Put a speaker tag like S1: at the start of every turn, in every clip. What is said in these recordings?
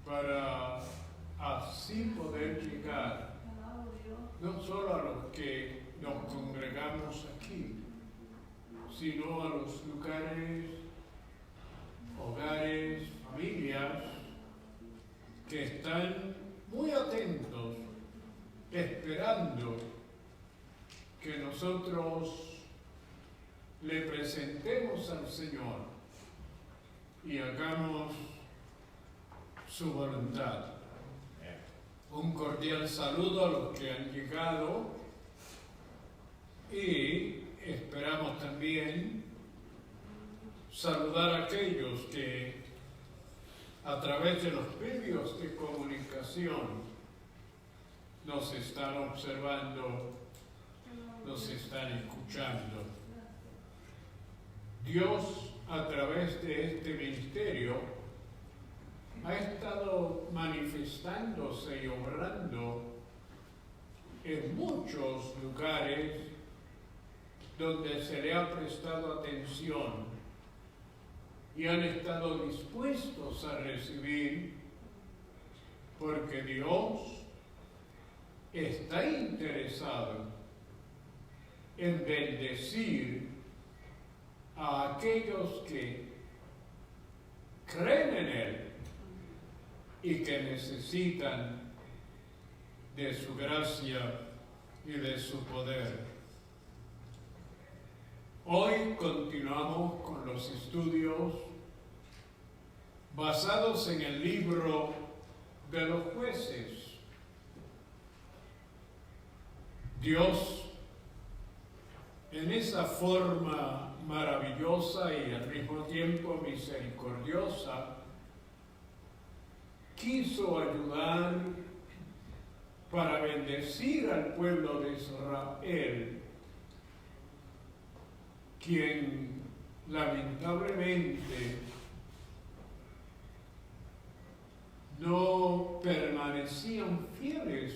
S1: para así poder llegar no solo a los que nos congregamos aquí, sino a los lugares, hogares, familias que están muy atentos, esperando que nosotros le presentemos al Señor y hagamos su voluntad. Un cordial saludo a los que han llegado y esperamos también saludar a aquellos que a través de los medios de comunicación nos están observando, nos están escuchando. Dios, a través de este ministerio, ha estado manifestándose y obrando en muchos lugares donde se le ha prestado atención y han estado dispuestos a recibir, porque Dios está interesado en bendecir a aquellos que creen en Él y que necesitan de su gracia y de su poder. Hoy continuamos con los estudios basados en el libro de los Jueces. Dios, en esa forma maravillosa y al mismo tiempo misericordiosa, quiso ayudar para bendecir al pueblo de Israel, quien lamentablemente no permanecían fieles,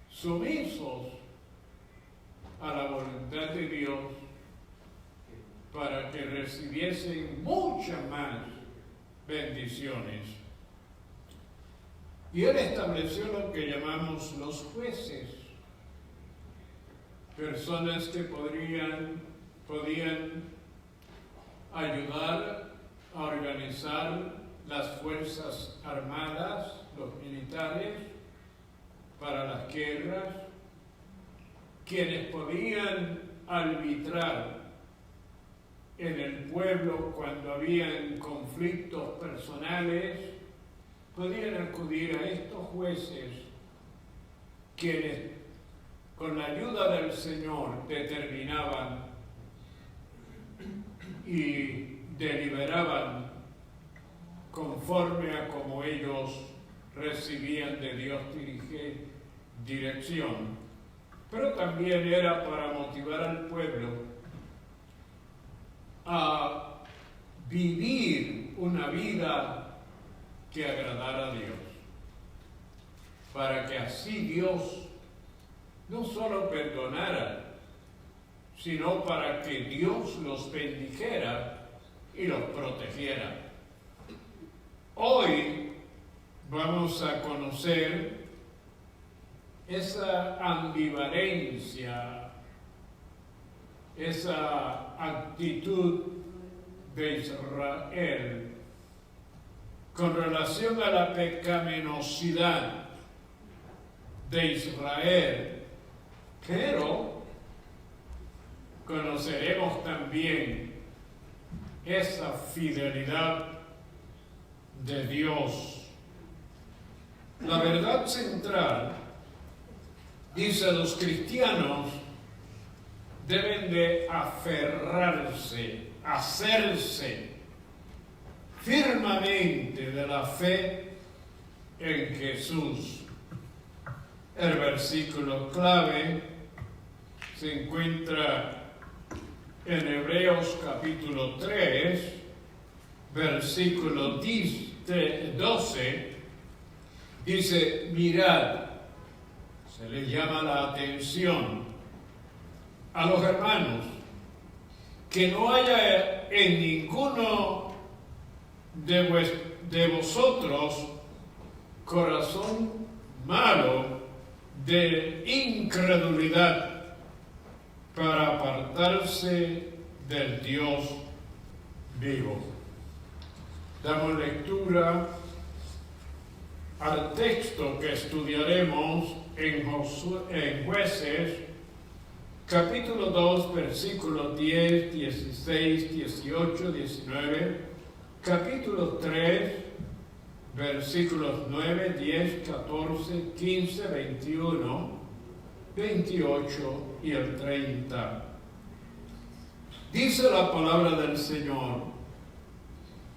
S1: sumisos a la voluntad de Dios, para que recibiesen muchas más bendiciones. Y Él estableció lo que llamamos los jueces, personas que podían ayudar a organizar las fuerzas armadas, los militares, para las guerras, quienes podían arbitrar en el pueblo cuando habían conflictos personales, podían acudir a estos jueces, quienes con la ayuda del Señor determinaban y deliberaban conforme a como ellos recibían de Dios dirección. Pero también era para motivar al pueblo a vivir una vida que agradara a Dios, para que así Dios no solo perdonara, sino para que Dios los bendijera y los protegiera. Hoy vamos a conocer esa ambivalencia, esa actitud de Israel con relación a la pecaminosidad de Israel, pero conoceremos también esa fidelidad de Dios. La verdad central, dice, los cristianos deben de aferrarse, hacerse firmemente de la fe en Jesús. El versículo clave se encuentra en Hebreos capítulo 3, versículo 12, dice, mirad, se les llama la atención a los hermanos, que no haya en ninguno de vosotros corazón malo de incredulidad para apartarse del Dios vivo. Damos lectura al texto que estudiaremos en Jueces, capítulo 2, versículos 10, 16, 18, 19, capítulo 3, versículos 9, 10, 14, 15, 21, 28 y el 30. Dice la palabra del Señor: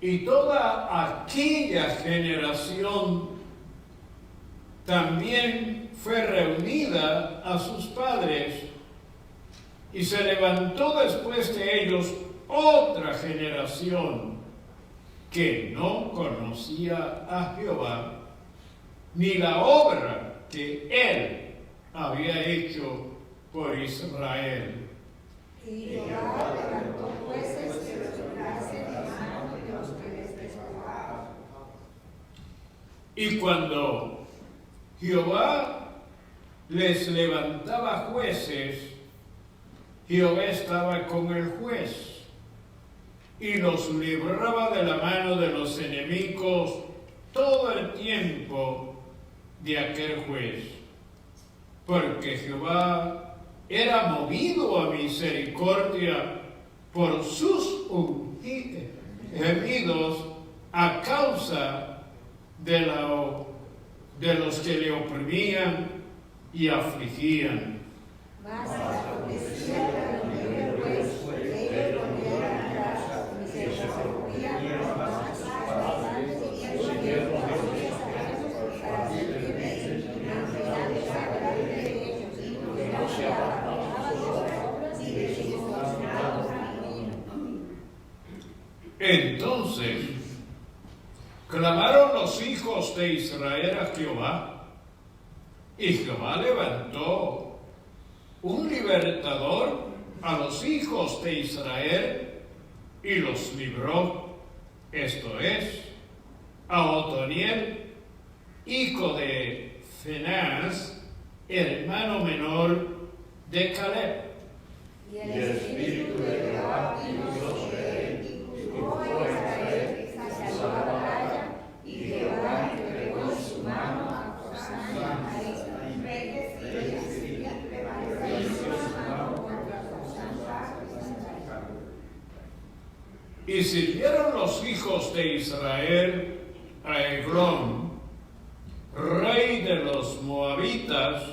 S1: y toda aquella generación también fue reunida a sus padres, y se levantó después de ellos otra generación que no conocía a Jehová, ni la obra que él había hecho por Israel.
S2: Y Jehová levantó jueces que los librasen de mano de los que les despojaban.
S1: Y cuando Jehová les levantaba jueces, Jehová estaba con el juez y los libraba de la mano de los enemigos todo el tiempo de aquel juez, porque Jehová era movido a misericordia por sus gemidos a causa de los que le oprimían y afligían.
S2: Mas acontecía que el juez, ellos volvieran atrás y se resolvían los más adelante y volvieron a los para servirles en la piedad de ellos, que no se apartaban de sus obras y de sus malos caminos.
S1: Entonces clamaron los hijos de Israel a Jehová, y Jehová levantó un libertador a los hijos de Israel y los libró, esto es, a Otoniel, hijo de Finehas, hermano menor de Caleb.
S2: Y el Espíritu de Jehová vino sobre él, y jugó a Israel hacia la batalla, y Jehová entregó en su mano a Josán y a Israel, reyes de Asiria, prevaleció su mano contra Josán y Israel.
S1: Y sirvieron los hijos de Israel a Eglón, rey de los moabitas,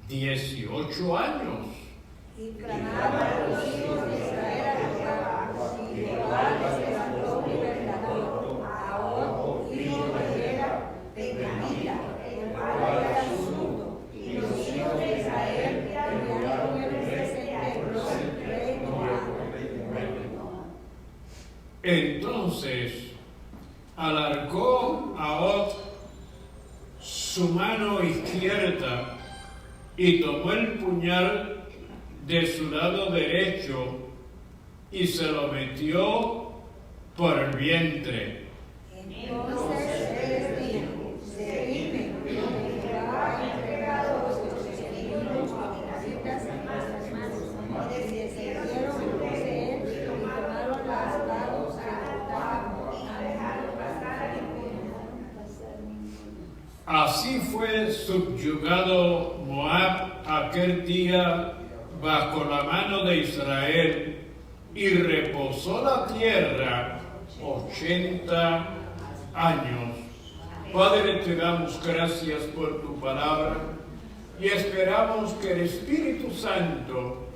S1: 18 años.
S2: Y clamaron a los hijos de Israel a Jehová, y Jehová les levantó un libertador, a Og, hijo de Gera, benjamita, el cual era surdo. Y los hijos de Israel enviaron el presente a Eglón, rey de Moab.
S1: Entonces alargó a Og su mano izquierda y tomó el puñal de su lado derecho y se lo metió por el vientre.
S2: Entonces él les dijo: seguidme, porque Jehová ha entregado a vuestros enemigos moabitas en vuestras manos. Y decidieron de él y tomaron las espadas que portaban y dejaron pasar
S1: Así fue subyugado Moab aquel día bajo la mano de Israel, y reposó la tierra 80 años. Padre, te damos gracias por tu palabra y esperamos que el Espíritu Santo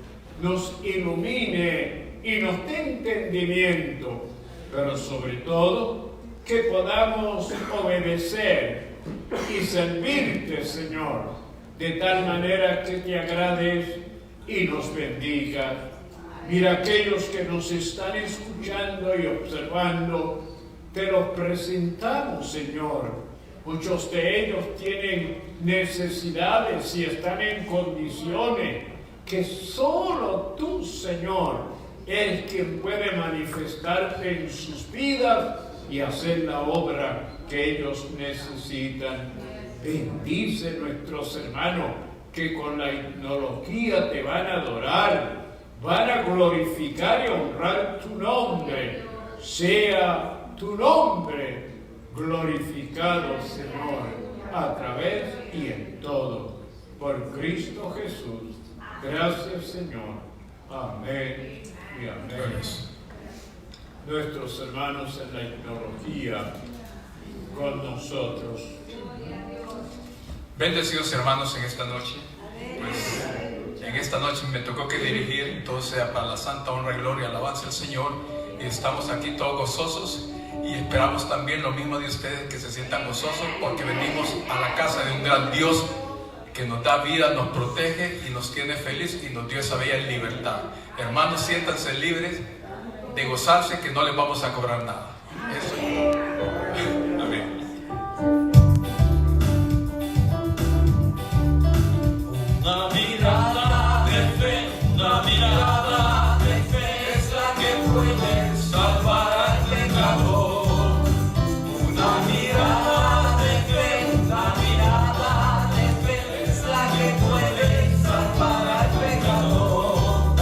S1: nos ilumine y nos dé entendimiento, pero sobre todo que podamos obedecer y servirte, Señor, de tal manera que te agrades y nos bendigas. Mira, aquellos que nos están escuchando y observando, te los presentamos, Señor. Muchos de ellos tienen necesidades y están en condiciones que solo tú, Señor, eres quien puede manifestarte en sus vidas y hacer la obra que ellos necesitan. Bendice nuestros hermanos que con la tecnología te van a adorar, van a glorificar y honrar tu nombre. Sea tu nombre glorificado, Señor, a través y en todo. Por Cristo Jesús. Gracias, Señor. Amén y amén. Nuestros hermanos en la tecnología con nosotros.
S3: Bendecidos hermanos en esta noche. Pues en esta noche me tocó que dirigir, entonces sea para la santa honra y gloria, alabanza al Señor. Y estamos aquí todos gozosos y esperamos también lo mismo de ustedes, que se sientan gozosos, porque venimos a la casa de un gran Dios que nos da vida, nos protege y nos tiene feliz y nos dio esa bella libertad. Hermanos, siéntanse libres de gozarse, que no les vamos a cobrar nada. Eso. Amén.
S4: Una mirada de fe, una mirada de fe es la que puede salvar al pecador. Una mirada de fe, una mirada de fe es la que puede salvar al pecador.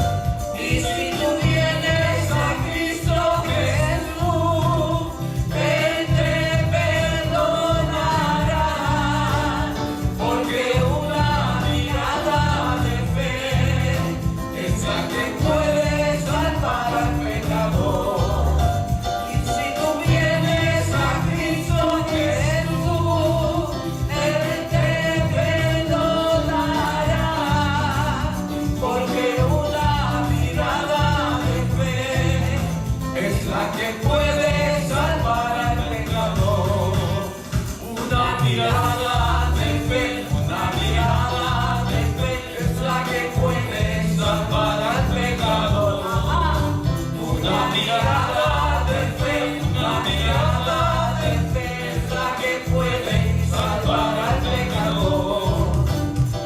S4: Y si tú vienes a Cristo Jesús, Él te perdonará, porque una mirada de fe es la que puede salvar al pecador. Y si tú vienes a Cristo Jesús, Él te perdonará, porque una mirada de fe es la que puede salvar al pecador. Una mirada de fe, una mirada de fe es la que puede salvar al pecador. Una mirada de fe, una mirada de fe es la que puede salvar al pecador.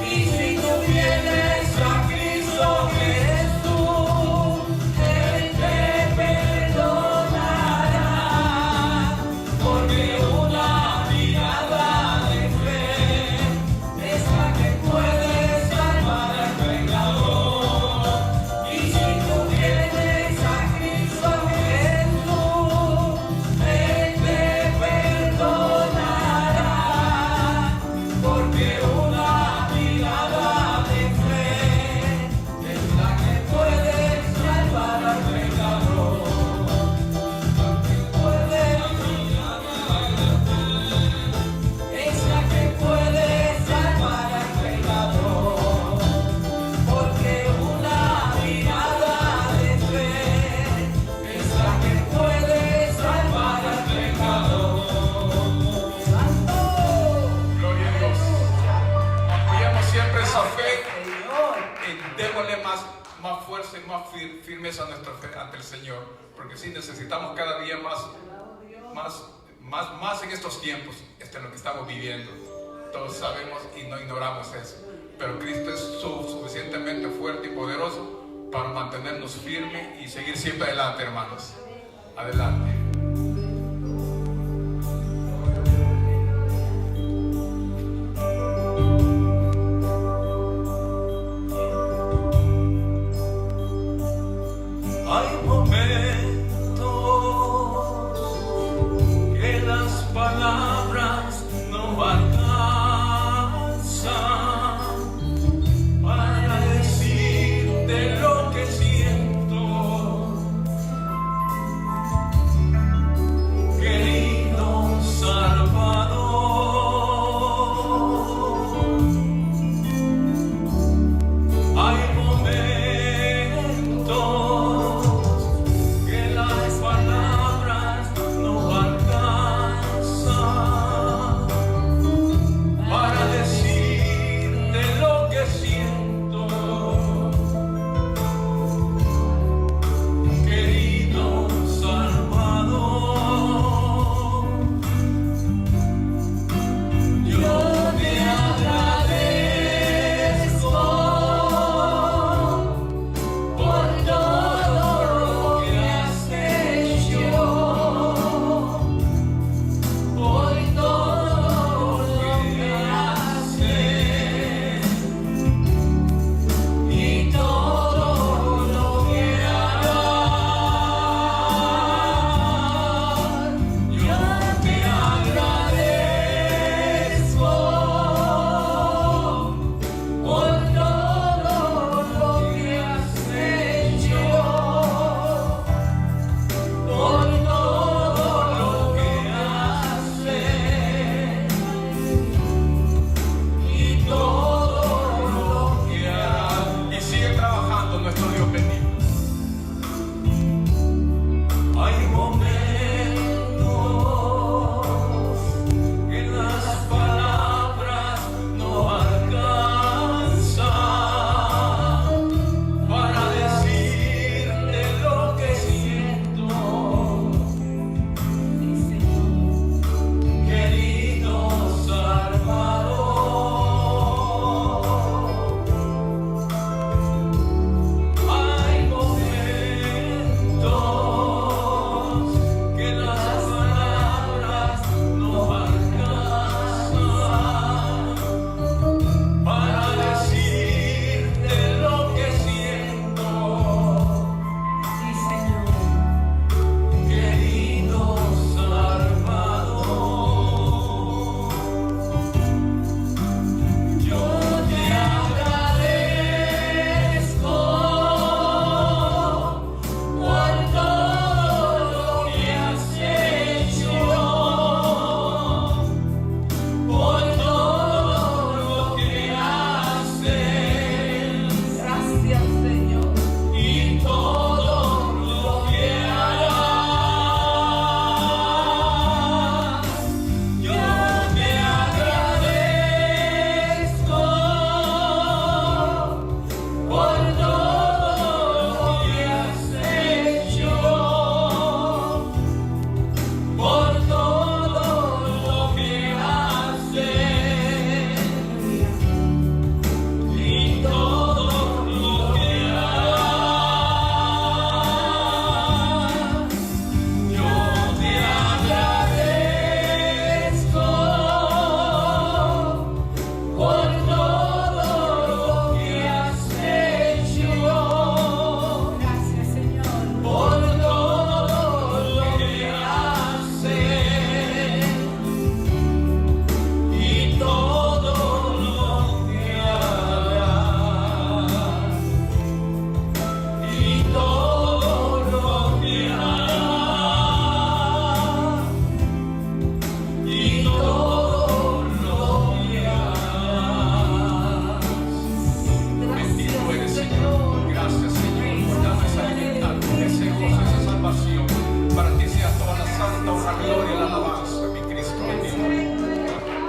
S4: Y si tú vienes a Cristo Jesús, Él te perdonará, porque una mirada de fe es la que puede salvar al pecador. Y si tú vienes a Cristo Jesús, Él te perdonará, porque una mirada de fe es la que puede salvar al pecador. Es la que puede salvar al pecador, porque una mirada de fe es la que puede salvar al pecador. ¡Santo!
S3: Gloria a Dios. Apoyemos siempre esa fe y démosle más fuerza y más firmeza a nuestra fe ante el Señor, porque sí necesitamos cada día más en estos tiempos, en lo que estamos viviendo. Todos sabemos y no ignoramos eso, pero Cristo es suficientemente fuerte y poderoso para mantenernos firmes y seguir siempre adelante, hermanos. Adelante.
S4: Hay momentos que las palabras no alcanzan para decirte lo que siento.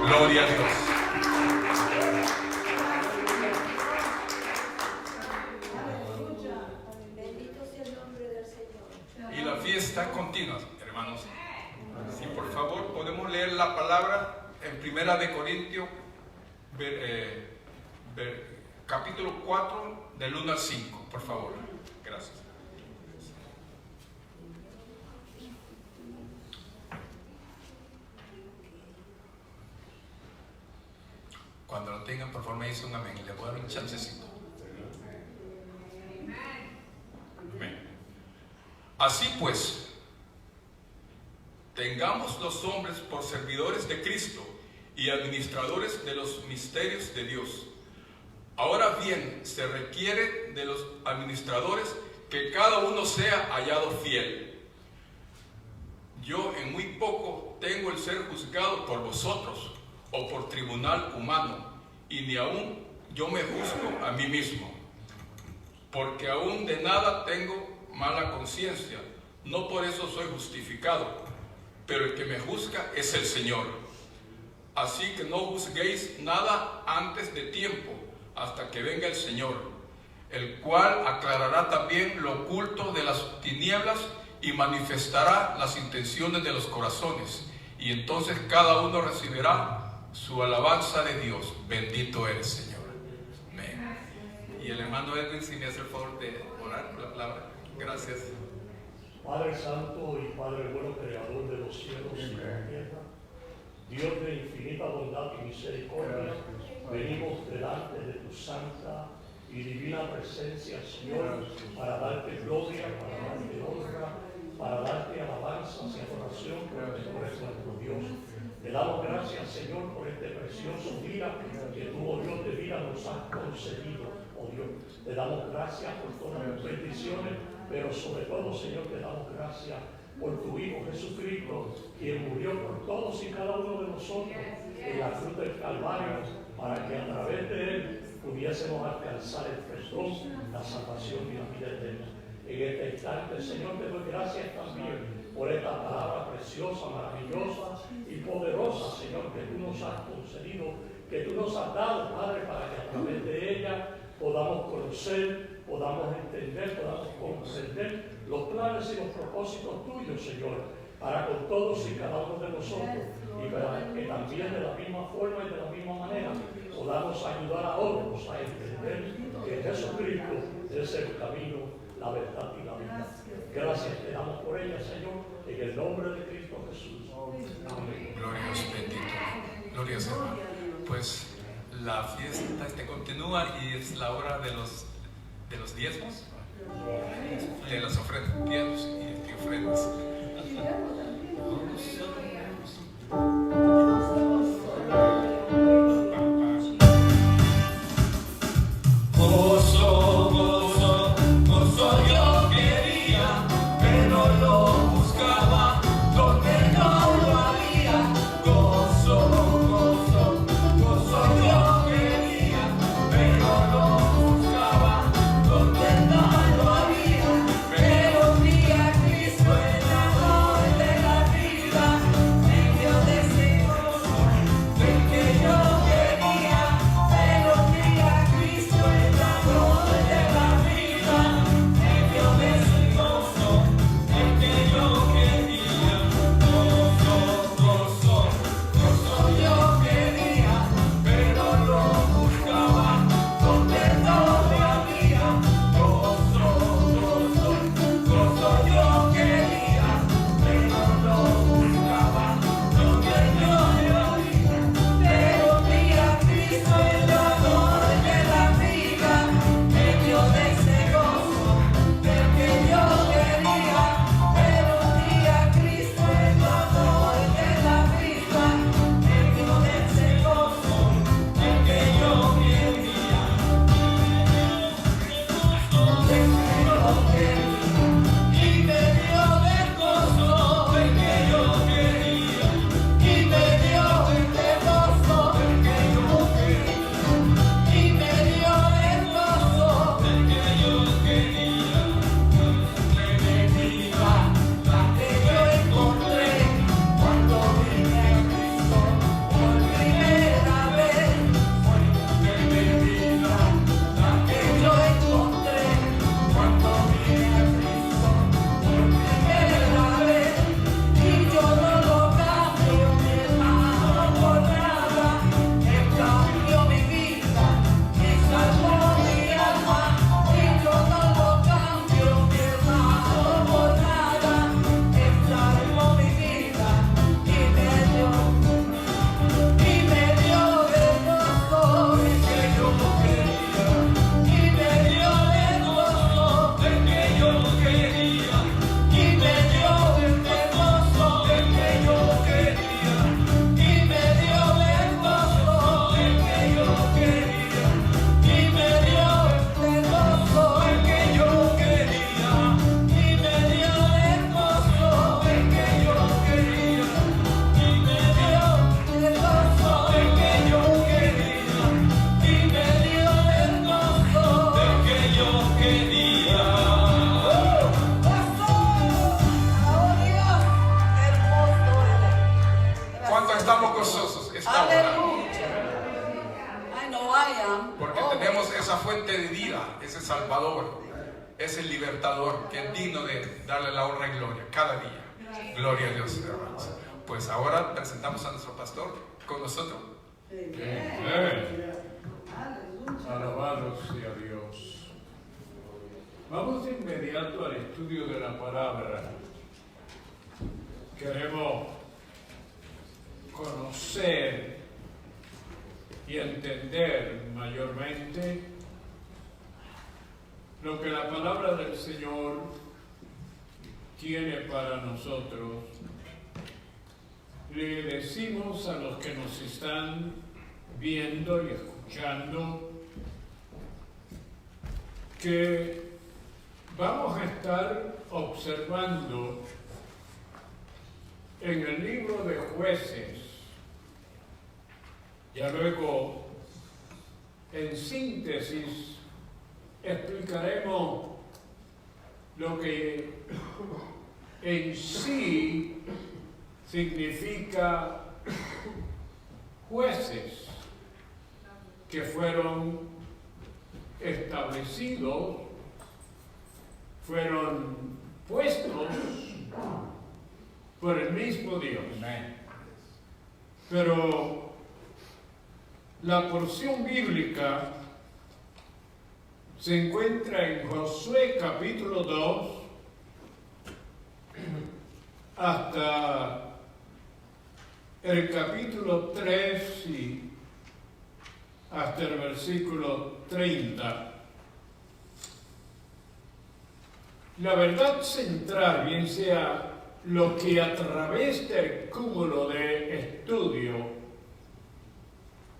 S3: Gloria a Dios.
S2: Bendito sea el nombre del Señor.
S3: Y la fiesta continúa, hermanos. Si por favor podemos leer la palabra en 1 de Corintios, capítulo 4, del 1 al 5, por favor. Gracias. Cuando lo tengan, por favor, me dicen un amén. Le voy a dar un chancecito. Amén. Así pues, tengamos los hombres por servidores de Cristo y administradores de los misterios de Dios. Ahora bien, se requiere de los administradores que cada uno sea hallado fiel. Yo en muy poco tengo el ser juzgado por vosotros o por tribunal humano, y ni aún yo me juzgo a mí mismo, porque aún de nada tengo mala conciencia, no por eso soy justificado, pero el que me juzga es el Señor. Así que no juzguéis nada antes de tiempo, hasta que venga el Señor, el cual aclarará también lo oculto de las tinieblas y manifestará las intenciones de los corazones, y entonces cada uno recibirá su alabanza de Dios. Bendito eres, Señor. Amén. Y el hermano Edwin, si me hace el favor de orar por la palabra. Gracias.
S5: Padre Santo y Padre bueno, Creador de los cielos y de la tierra, Dios de infinita bondad y misericordia, venimos delante de tu santa y divina presencia, Señor, para darte gloria, para darte honra, para darte alabanzas y adoración, porque tú eres nuestro Dios. Te damos gracias, Señor, por este precioso día que tú, oh Dios de vida, nos has concedido, oh Dios. Te damos gracias por todas tus bendiciones, pero sobre todo, Señor, te damos gracias por tu Hijo Jesucristo, quien murió por todos y cada uno de nosotros en la cruz del Calvario, para que a través de él pudiésemos alcanzar el perdón, la salvación y la vida eterna. En este instante, Señor, te doy gracias también por esta palabra preciosa, maravillosa y poderosa, Señor, que tú nos has concedido, que tú nos has dado, Padre, para que a través de ella podamos conocer, podamos entender, podamos comprender los planes y los propósitos tuyos, Señor, para con todos y cada uno de nosotros, y para que también de la misma forma y de la misma manera podamos ayudar a otros a entender que Jesucristo es el camino, la verdad y la vida. Gracias te damos por ella, Señor, en el nombre de Cristo Jesús. Amén.
S3: Gloria a Dios, bendito. Gloria a Dios, hermano. Pues la fiesta continúa y es la hora de los diezmos, de las ofrendas, diezmos y ofrendas.
S4: Gozo, gozo, gozo yo quería, pero lo buscaba donde no lo había. Gozo, gozo, gozo yo quería, pero lo buscaba donde no lo había. Pero vi a Cristo el amor de la vida.
S3: estamos gozosos esta hora.
S2: I know I am.
S3: Porque tenemos esa fuente de vida, ese Salvador, ese libertador que es digno de darle la honra y gloria cada día. Gloria a Dios, hermanos. Pues ahora presentamos a nuestro pastor con nosotros.
S1: Amén. Alabado sea Dios. Vamos de inmediato al estudio de la palabra. Queremos conocer y entender mayormente lo que la palabra del Señor tiene para nosotros. Le decimos a los que nos están viendo y escuchando que vamos a estar observando en el libro de Jueces. Ya luego, en síntesis, explicaremos lo que en sí significa jueces que fueron establecidos, fueron puestos por el mismo Dios. Pero la porción bíblica se encuentra en Josué capítulo 2 hasta el capítulo 3 y hasta el versículo 30. La verdad central, bien sea lo que a través del cúmulo de estudio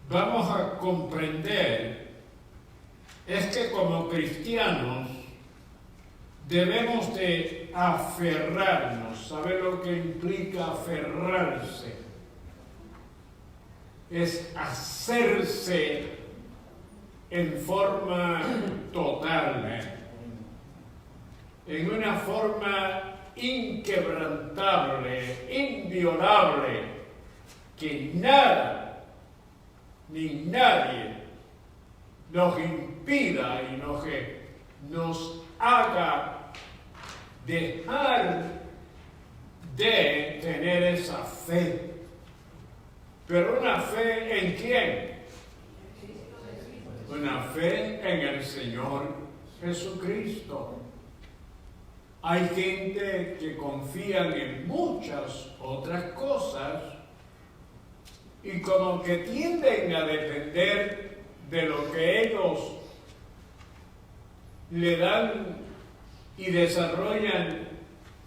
S1: vamos a comprender, es que como cristianos debemos de aferrarnos. ¿Sabe lo que implica aferrarse? Es hacerse en forma total, en una forma inquebrantable, inviolable, que nada ni nadie nos impida y nos haga dejar de tener esa fe. Pero una fe ¿en quién? Una fe en el Señor Jesucristo. Hay gente que confía en muchas otras cosas y como que tienden a depender de lo que ellos le dan y desarrollan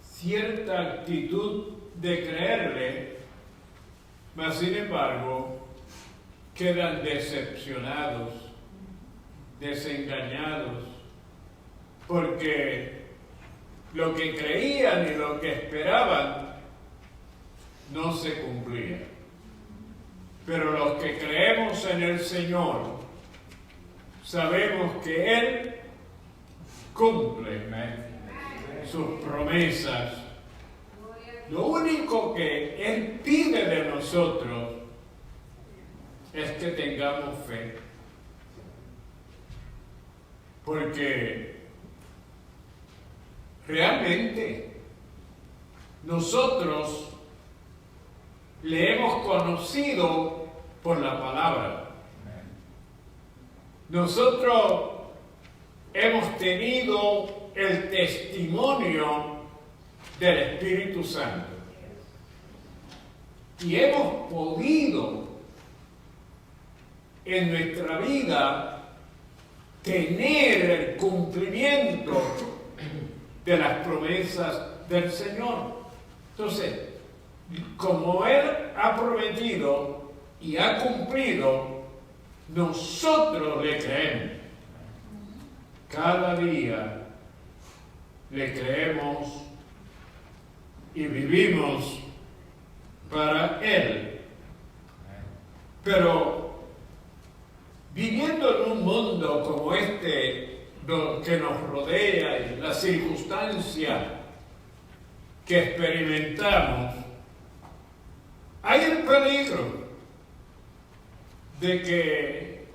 S1: cierta actitud de creerle, mas sin embargo quedan decepcionados, desengañados, porque lo que creían y lo que esperaban no se cumplía. Pero los que creemos en el Señor sabemos que Él cumple sus promesas. Lo único que Él pide de nosotros es que tengamos fe. Porque realmente nosotros le hemos conocido por la palabra. Nosotros hemos tenido el testimonio del Espíritu Santo y hemos podido en nuestra vida tener el cumplimiento de las promesas del Señor. Entonces, como Él ha prometido y ha cumplido, nosotros le creemos. Cada día le creemos y vivimos para Él. Pero viviendo en un mundo como este que nos rodea y las circunstancias que experimentamos, Hay el peligro de que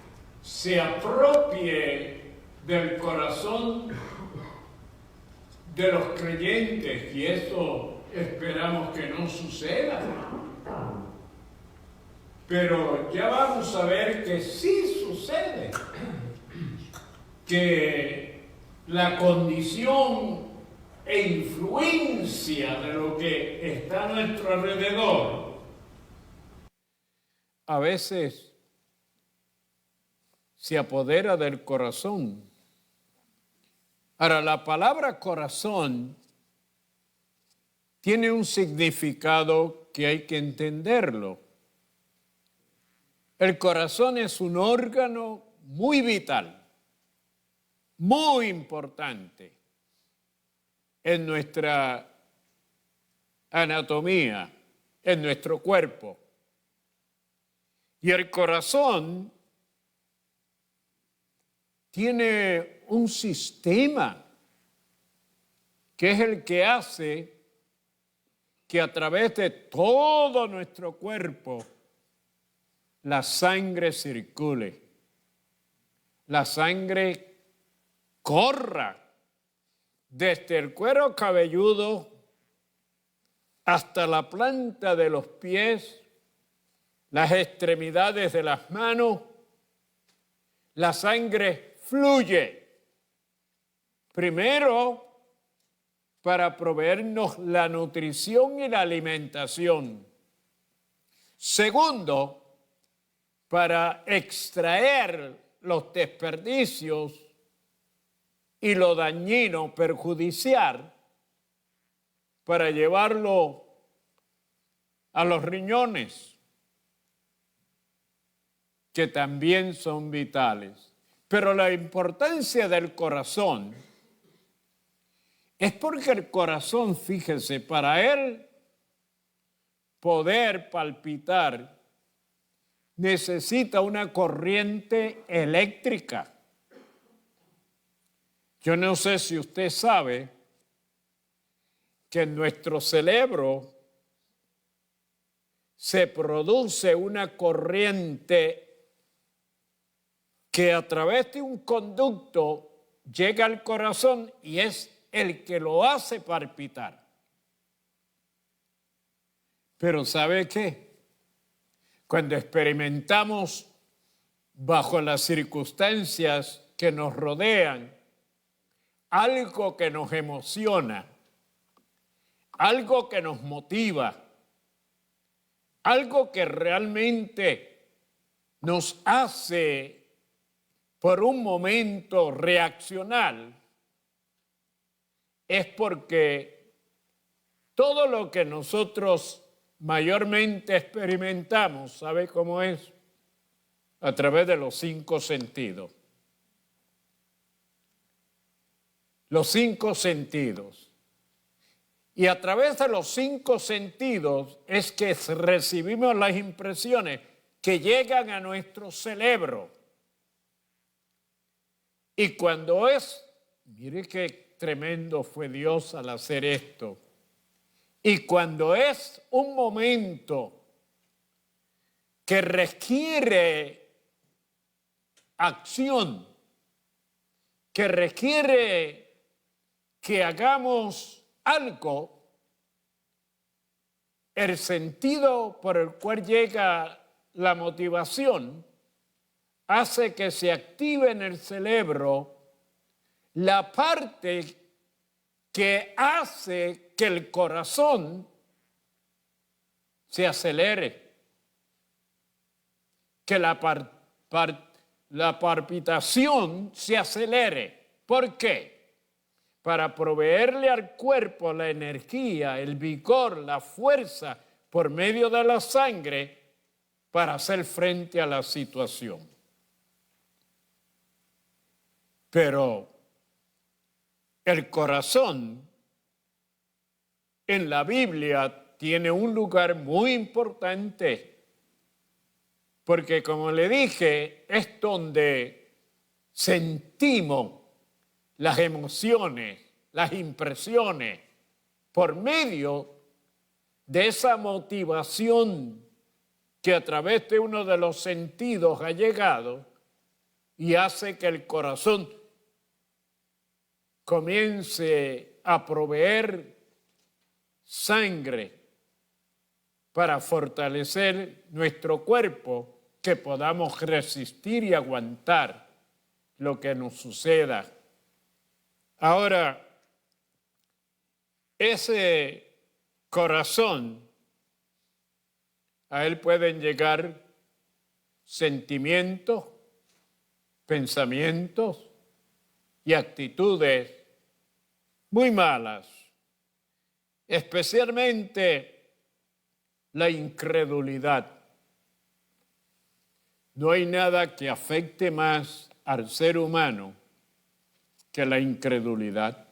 S1: se apropie del corazón de los creyentes, y eso esperamos que no suceda. Pero ya vamos a ver que sí sucede, que la condición e influencia de lo que está a nuestro alrededor a veces se apodera del corazón. Ahora, la palabra corazón tiene un significado que hay que entenderlo. El corazón es un órgano muy vital, muy importante en nuestra anatomía, en nuestro cuerpo. Y el corazón tiene un sistema que es el que hace que a través de todo nuestro cuerpo la sangre circule, la sangre corra desde el cuero cabelludo hasta la planta de los pies, las extremidades de las manos. La sangre fluye primero para proveernos la nutrición y la alimentación. Segundo, para extraer los desperdicios y lo dañino, perjudicial, para llevarlo a los riñones, que también son vitales. Pero la importancia del corazón es porque el corazón, fíjese, para él poder palpitar, necesita una corriente eléctrica. Yo no sé si usted sabe que en nuestro cerebro se produce una corriente que a través de un conducto llega al corazón y es el que lo hace palpitar. Pero ¿sabe qué? Cuando experimentamos bajo las circunstancias que nos rodean algo que nos emociona, algo que nos motiva, algo que realmente nos hace por un momento reaccionar, es porque todo lo que nosotros mayormente experimentamos, ¿sabe cómo es? A través de los 5 sentidos. Los 5 sentidos. Y a través de los 5 sentidos es que recibimos las impresiones que llegan a nuestro cerebro. Y cuando mire qué tremendo fue Dios al hacer esto. Y cuando es un momento que requiere acción, que requiere que hagamos algo, el sentido por el cual llega la motivación hace que se active en el cerebro la parte que hace que el corazón se acelere, que la palpitación se acelere. ¿Por qué? Para proveerle al cuerpo la energía, el vigor, la fuerza por medio de la sangre para hacer frente a la situación. Pero el corazón en la Biblia tiene un lugar muy importante, porque como le dije, es donde sentimos las emociones, las impresiones, por medio de esa motivación que a través de uno de los sentidos ha llegado y hace que el corazón comience a proveer sangre para fortalecer nuestro cuerpo, que podamos resistir y aguantar lo que nos suceda. Ahora, ese corazón, a él pueden llegar sentimientos, pensamientos y actitudes muy malas, especialmente la incredulidad. No hay nada que afecte más al ser humano que la incredulidad.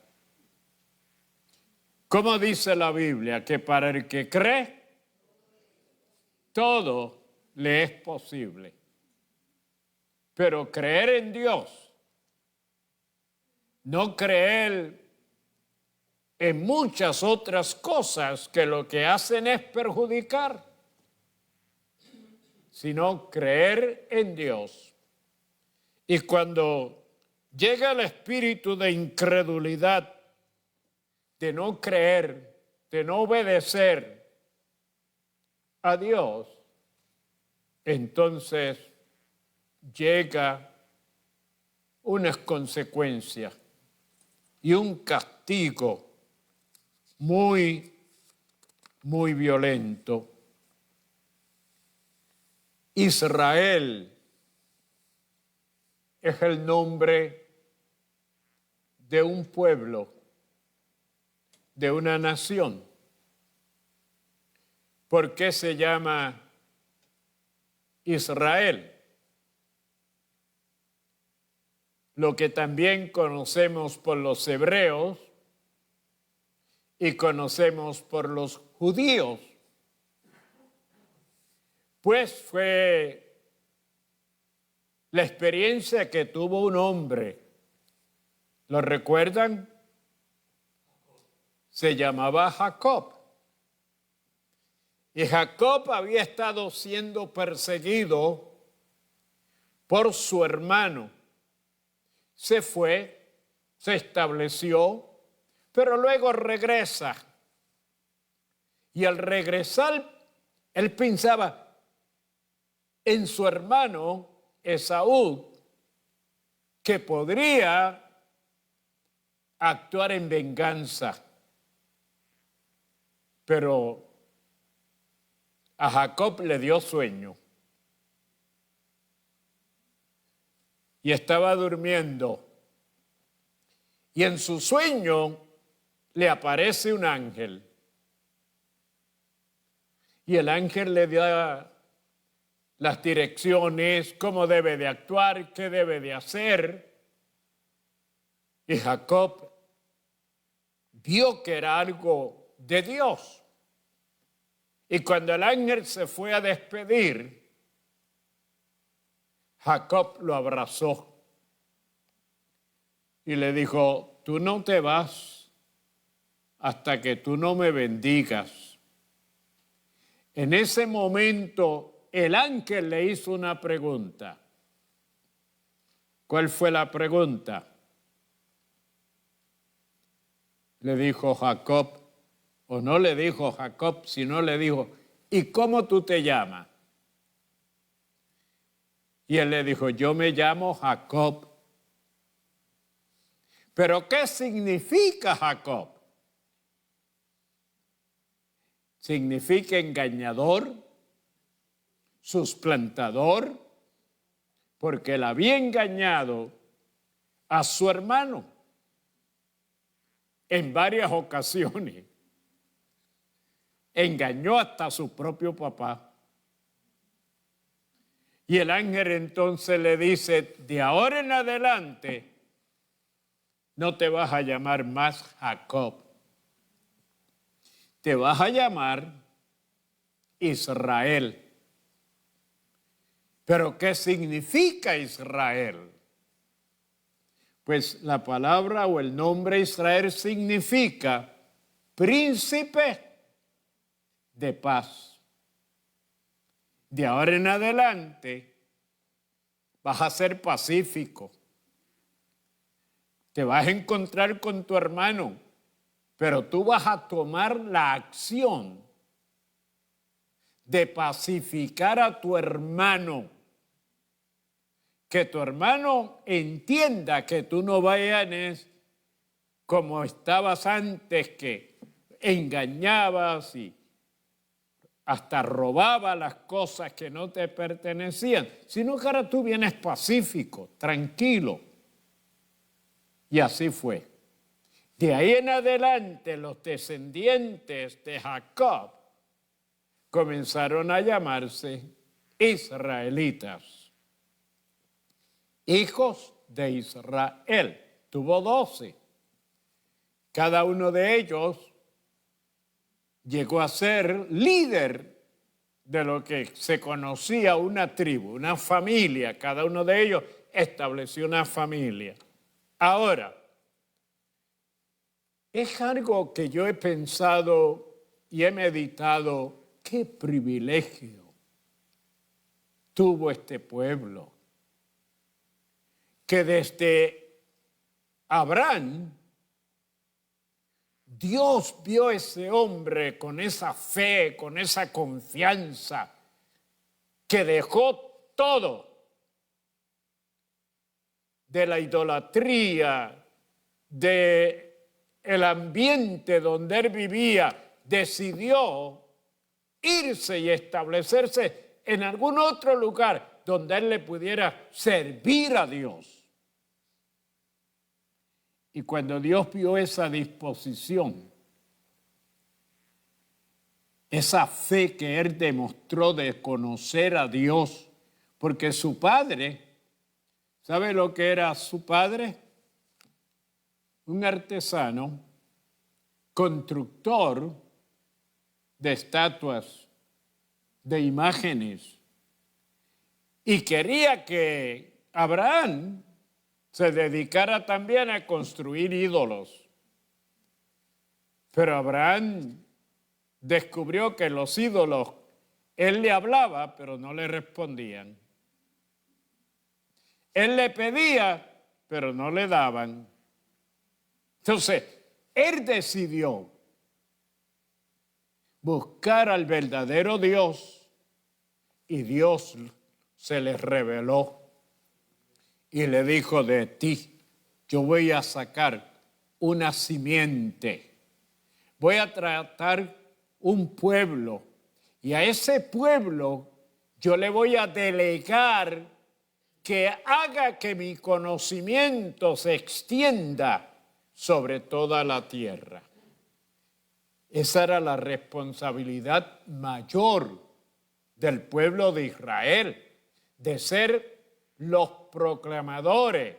S1: ¿Cómo dice la Biblia? Que para el que cree, todo le es posible. Pero creer en Dios, no creer en muchas otras cosas que lo que hacen es perjudicar, sino creer en Dios. Y cuando llega el espíritu de incredulidad, de no creer, de no obedecer a Dios, entonces llega unas consecuencias y un castigo muy, muy violento. Israel es el nombre de un pueblo, de una nación. ¿Por qué se llama Israel? Lo que también conocemos por los hebreos y conocemos por los judíos, pues fue la experiencia que tuvo un hombre. ¿Lo recuerdan? Se llamaba Jacob. Y Jacob había estado siendo perseguido por su hermano. Se fue, se estableció, pero luego regresa. Y al regresar, él pensaba en su hermano Esaú, que podría actuar en venganza. Pero a Jacob le dio sueño. Y estaba durmiendo. Y en su sueño le aparece un ángel. Y el ángel le da las direcciones, cómo debe de actuar, qué debe de hacer. Y Jacob vio que era algo de Dios. Y cuando el ángel se fue a despedir, Jacob lo abrazó y le dijo: tú no te vas hasta que tú no me bendigas. En ese momento el ángel le hizo una pregunta. ¿Cuál fue la pregunta? Le dijo Jacob, o no le dijo Jacob, sino le dijo: ¿y cómo tú te llamas? Y él le dijo: yo me llamo Jacob. ¿Pero qué significa Jacob? Significa engañador, suplantador, porque él había engañado a su hermano en varias ocasiones. Engañó hasta a su propio papá. Y el ángel entonces le dice: de ahora en adelante no te vas a llamar más Jacob. Te vas a llamar Israel. ¿Pero qué significa Israel? Pues la palabra o el nombre Israel significa príncipe de paz. De ahora en adelante vas a ser pacífico. Te vas a encontrar con tu hermano, pero tú vas a tomar la acción de pacificar a tu hermano. Que tu hermano entienda que tú no vayas como estabas antes, que engañabas y hasta robabas las cosas que no te pertenecían, sino que ahora tú vienes pacífico, tranquilo. Y así fue. De ahí en adelante los descendientes de Jacob comenzaron a llamarse israelitas. Hijos de Israel. Tuvo 12. Cada uno de ellos llegó a ser líder de lo que se conocía una tribu, una familia. Cada uno de ellos estableció una familia. Ahora, es algo que yo he pensado y he meditado, qué privilegio tuvo este pueblo, que desde Abraham, Dios vio a ese hombre con esa fe, con esa confianza, que dejó todo de la idolatría, de el ambiente donde él vivía, decidió irse y establecerse en algún otro lugar donde él le pudiera servir a Dios. Y cuando Dios vio esa disposición, esa fe que él demostró de conocer a Dios, porque su padre, ¿sabe lo que era su padre? Un artesano, constructor de estatuas, de imágenes, y quería que Abraham se dedicara también a construir ídolos. Pero Abraham descubrió que los ídolos, él le hablaba, pero no le respondían. Él le pedía, pero no le daban. Entonces, él decidió buscar al verdadero Dios y Dios se le reveló y le dijo: de ti yo voy a sacar una simiente, voy a tratar un pueblo y a ese pueblo yo le voy a delegar que haga que mi conocimiento se extienda sobre toda la tierra. Esa era la responsabilidad mayor del pueblo de Israel, de ser los proclamadores,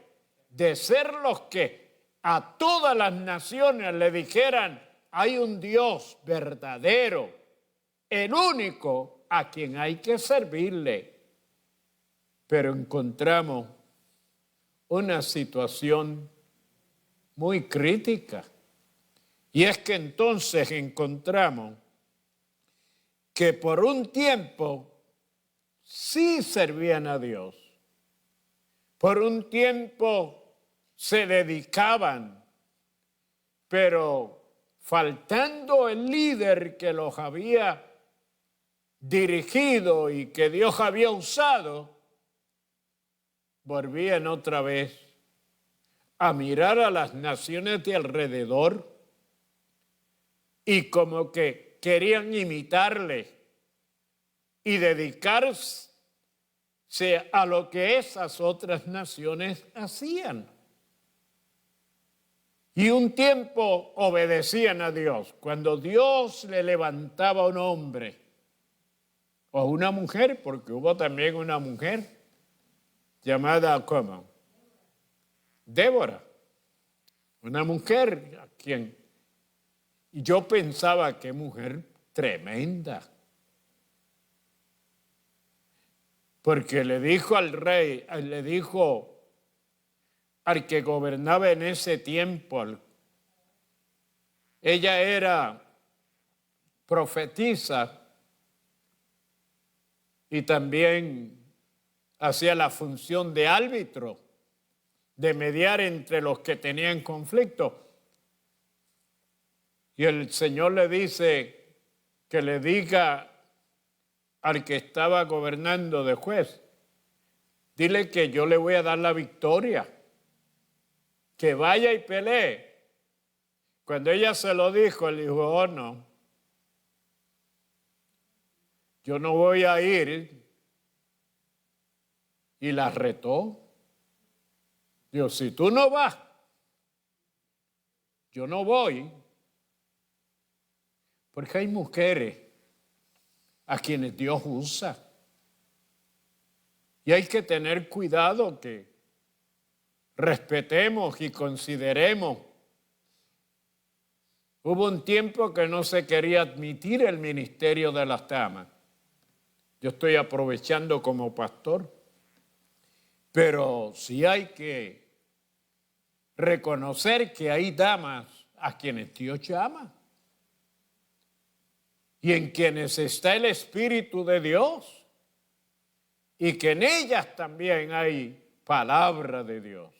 S1: de ser los que a todas las naciones le dijeran: hay un Dios verdadero, el único a quien hay que servirle. Pero encontramos una situación muy crítica. Y es que entonces encontramos que por un tiempo sí servían a Dios. Por un tiempo se dedicaban, pero faltando el líder que los había dirigido y que Dios había usado, volvían otra vez a mirar a las naciones de alrededor y como que querían imitarle y dedicarse a lo que esas otras naciones hacían. Y un tiempo obedecían a Dios. Cuando Dios le levantaba a un hombre o una mujer, porque hubo también una mujer llamada ¿cómo? Débora, una mujer a quien yo pensaba que mujer tremenda, porque le dijo al rey, le dijo al que gobernaba en ese tiempo, ella era profetiza y también hacía la función de árbitro, de mediar entre los que tenían conflicto. Y el Señor le dice que le diga al que estaba gobernando de juez, dile que yo le voy a dar la victoria, que vaya y pelee. Cuando ella se lo dijo, él dijo, oh no, yo no voy a ir. Y la retó. Dijo, si tú no vas, yo no voy. Porque hay mujeres a quienes Dios usa. Y hay que tener cuidado que respetemos y consideremos. Hubo un tiempo que no se quería admitir el ministerio de las damas. Yo estoy aprovechando como pastor. Pero sí hay que reconocer que hay damas a quienes Dios llama. Y en quienes está el Espíritu de Dios. Y que en ellas también hay palabra de Dios.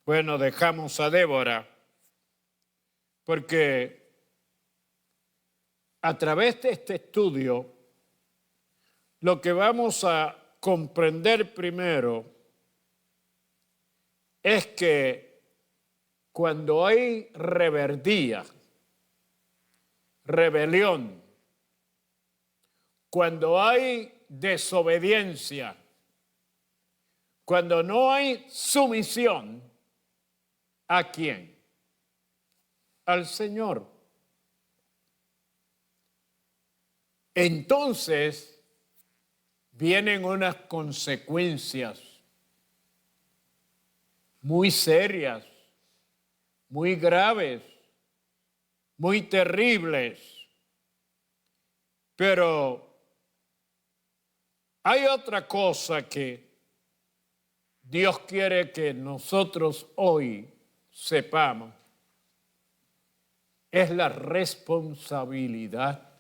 S1: Bueno, dejamos a Débora, porque a través de este estudio, lo que vamos a comprender primero es que cuando hay rebeldía, rebelión, cuando hay desobediencia, cuando no hay sumisión, ¿a quién? Al Señor. Entonces vienen unas consecuencias muy serias, muy graves, muy terribles. Pero hay otra cosa que Dios quiere que nosotros hoy sepamos. Es la responsabilidad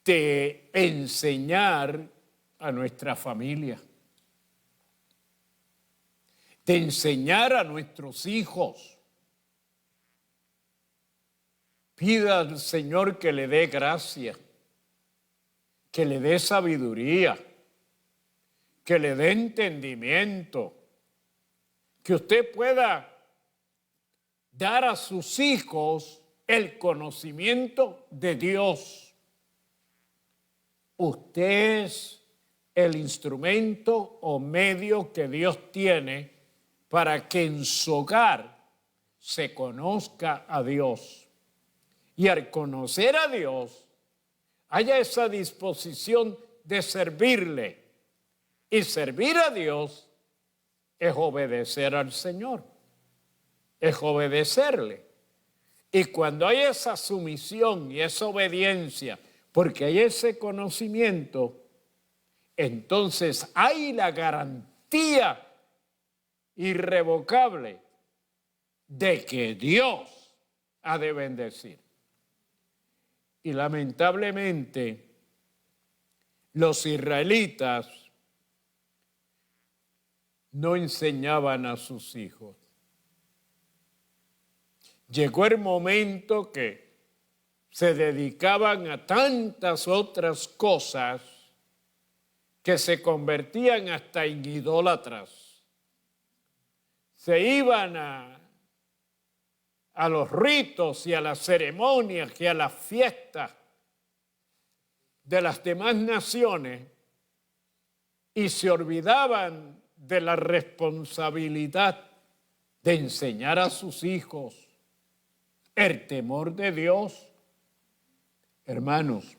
S1: de enseñar a nuestra familia, de enseñar a nuestros hijos. Pida al Señor que le dé gracia, que le dé sabiduría, que le dé entendimiento, que usted pueda dar a sus hijos el conocimiento de Dios. Usted es el instrumento o medio que Dios tiene para que en su hogar se conozca a Dios. Y al conocer a Dios, haya esa disposición de servirle. Y servir a Dios es obedecer al Señor, es obedecerle. Y cuando hay esa sumisión y esa obediencia, porque hay ese conocimiento, entonces hay la garantía irrevocable de que Dios ha de bendecir. Y lamentablemente, los israelitas no enseñaban a sus hijos. Llegó el momento que se dedicaban a tantas otras cosas que se convertían hasta en idólatras. Se iban a los ritos y a las ceremonias y a las fiestas de las demás naciones y se olvidaban de la responsabilidad de enseñar a sus hijos el temor de Dios. Hermanos,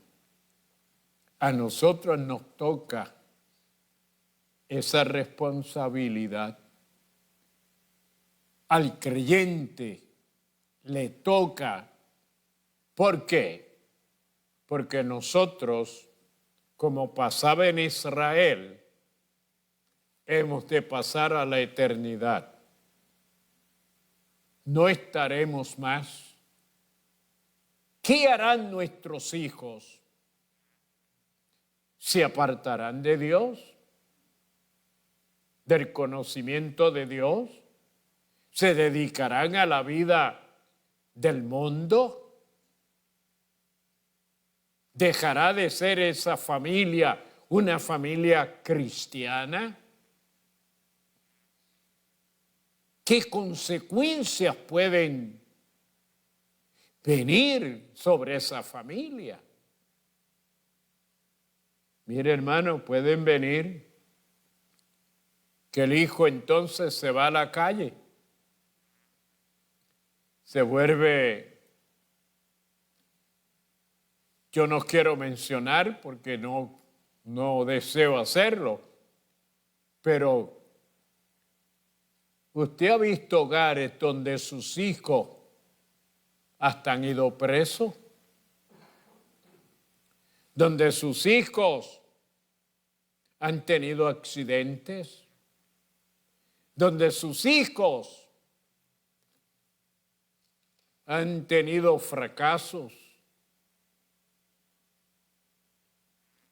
S1: a nosotros nos toca esa responsabilidad. Al creyente le toca. ¿Por qué? Porque nosotros, como pasaba en Israel, hemos de pasar a la eternidad. No estaremos más. ¿Qué harán nuestros hijos? ¿Se apartarán de Dios? ¿Del conocimiento de Dios? ¿Se dedicarán a la vida del mundo? ¿Dejará de ser esa familia una familia cristiana? ¿Qué consecuencias pueden venir sobre esa familia? Mire, hermano, pueden venir que el hijo entonces se va a la calle, se vuelve, yo no quiero mencionar porque no deseo hacerlo, pero usted ha visto hogares donde sus hijos hasta han ido presos, donde sus hijos han tenido accidentes, donde sus hijos han tenido fracasos.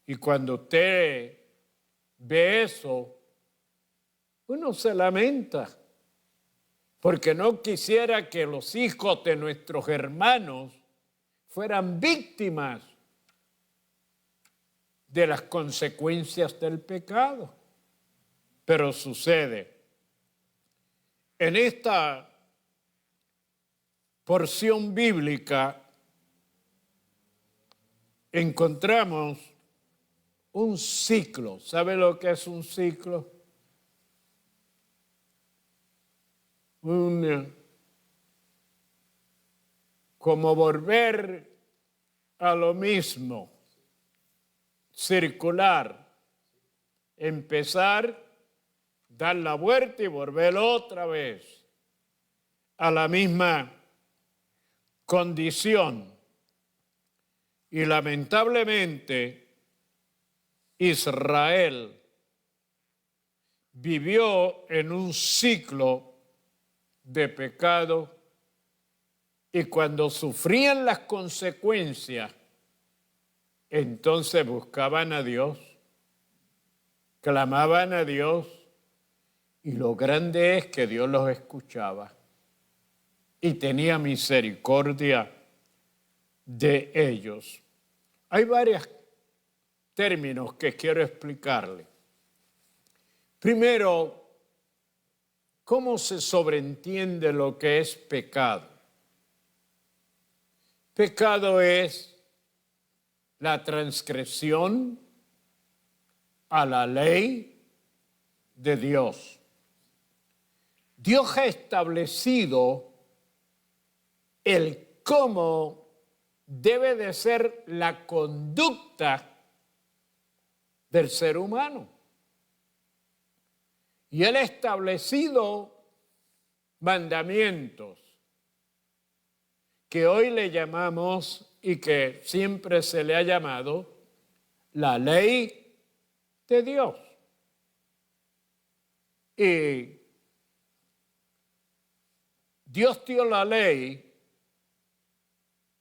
S1: Y cuando usted ve eso, uno se lamenta, porque no quisiera que los hijos de nuestros hermanos fueran víctimas de las consecuencias del pecado. Pero sucede. En esta porción bíblica encontramos un ciclo. ¿Sabe lo que es un ciclo? Como volver a lo mismo, circular, empezar, dar la vuelta y volver otra vez a la misma condición. Y lamentablemente Israel vivió en un ciclo de pecado y cuando sufrían las consecuencias, entonces buscaban a Dios, clamaban a Dios y lo grande es que Dios los escuchaba y tenía misericordia de ellos. Hay varios términos que quiero explicarle. Primero, ¿cómo se sobreentiende lo que es pecado? Pecado es la transgresión a la ley de Dios. Dios ha establecido el cómo debe de ser la conducta del ser humano. Y Él ha establecido mandamientos que hoy le llamamos y que siempre se le ha llamado la ley de Dios. Y Dios dio la ley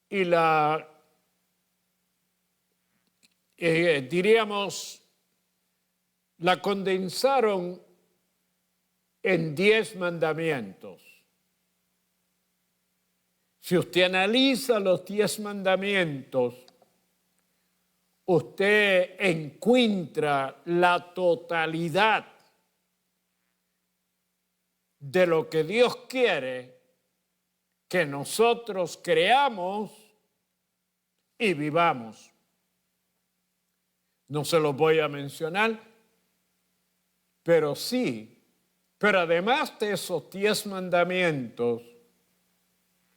S1: y la condensaron en 10 mandamientos. Si usted analiza los 10 mandamientos, usted encuentra la totalidad de lo que Dios quiere que nosotros creamos y vivamos. No se los voy a mencionar, pero sí. Pero además de esos 10 mandamientos,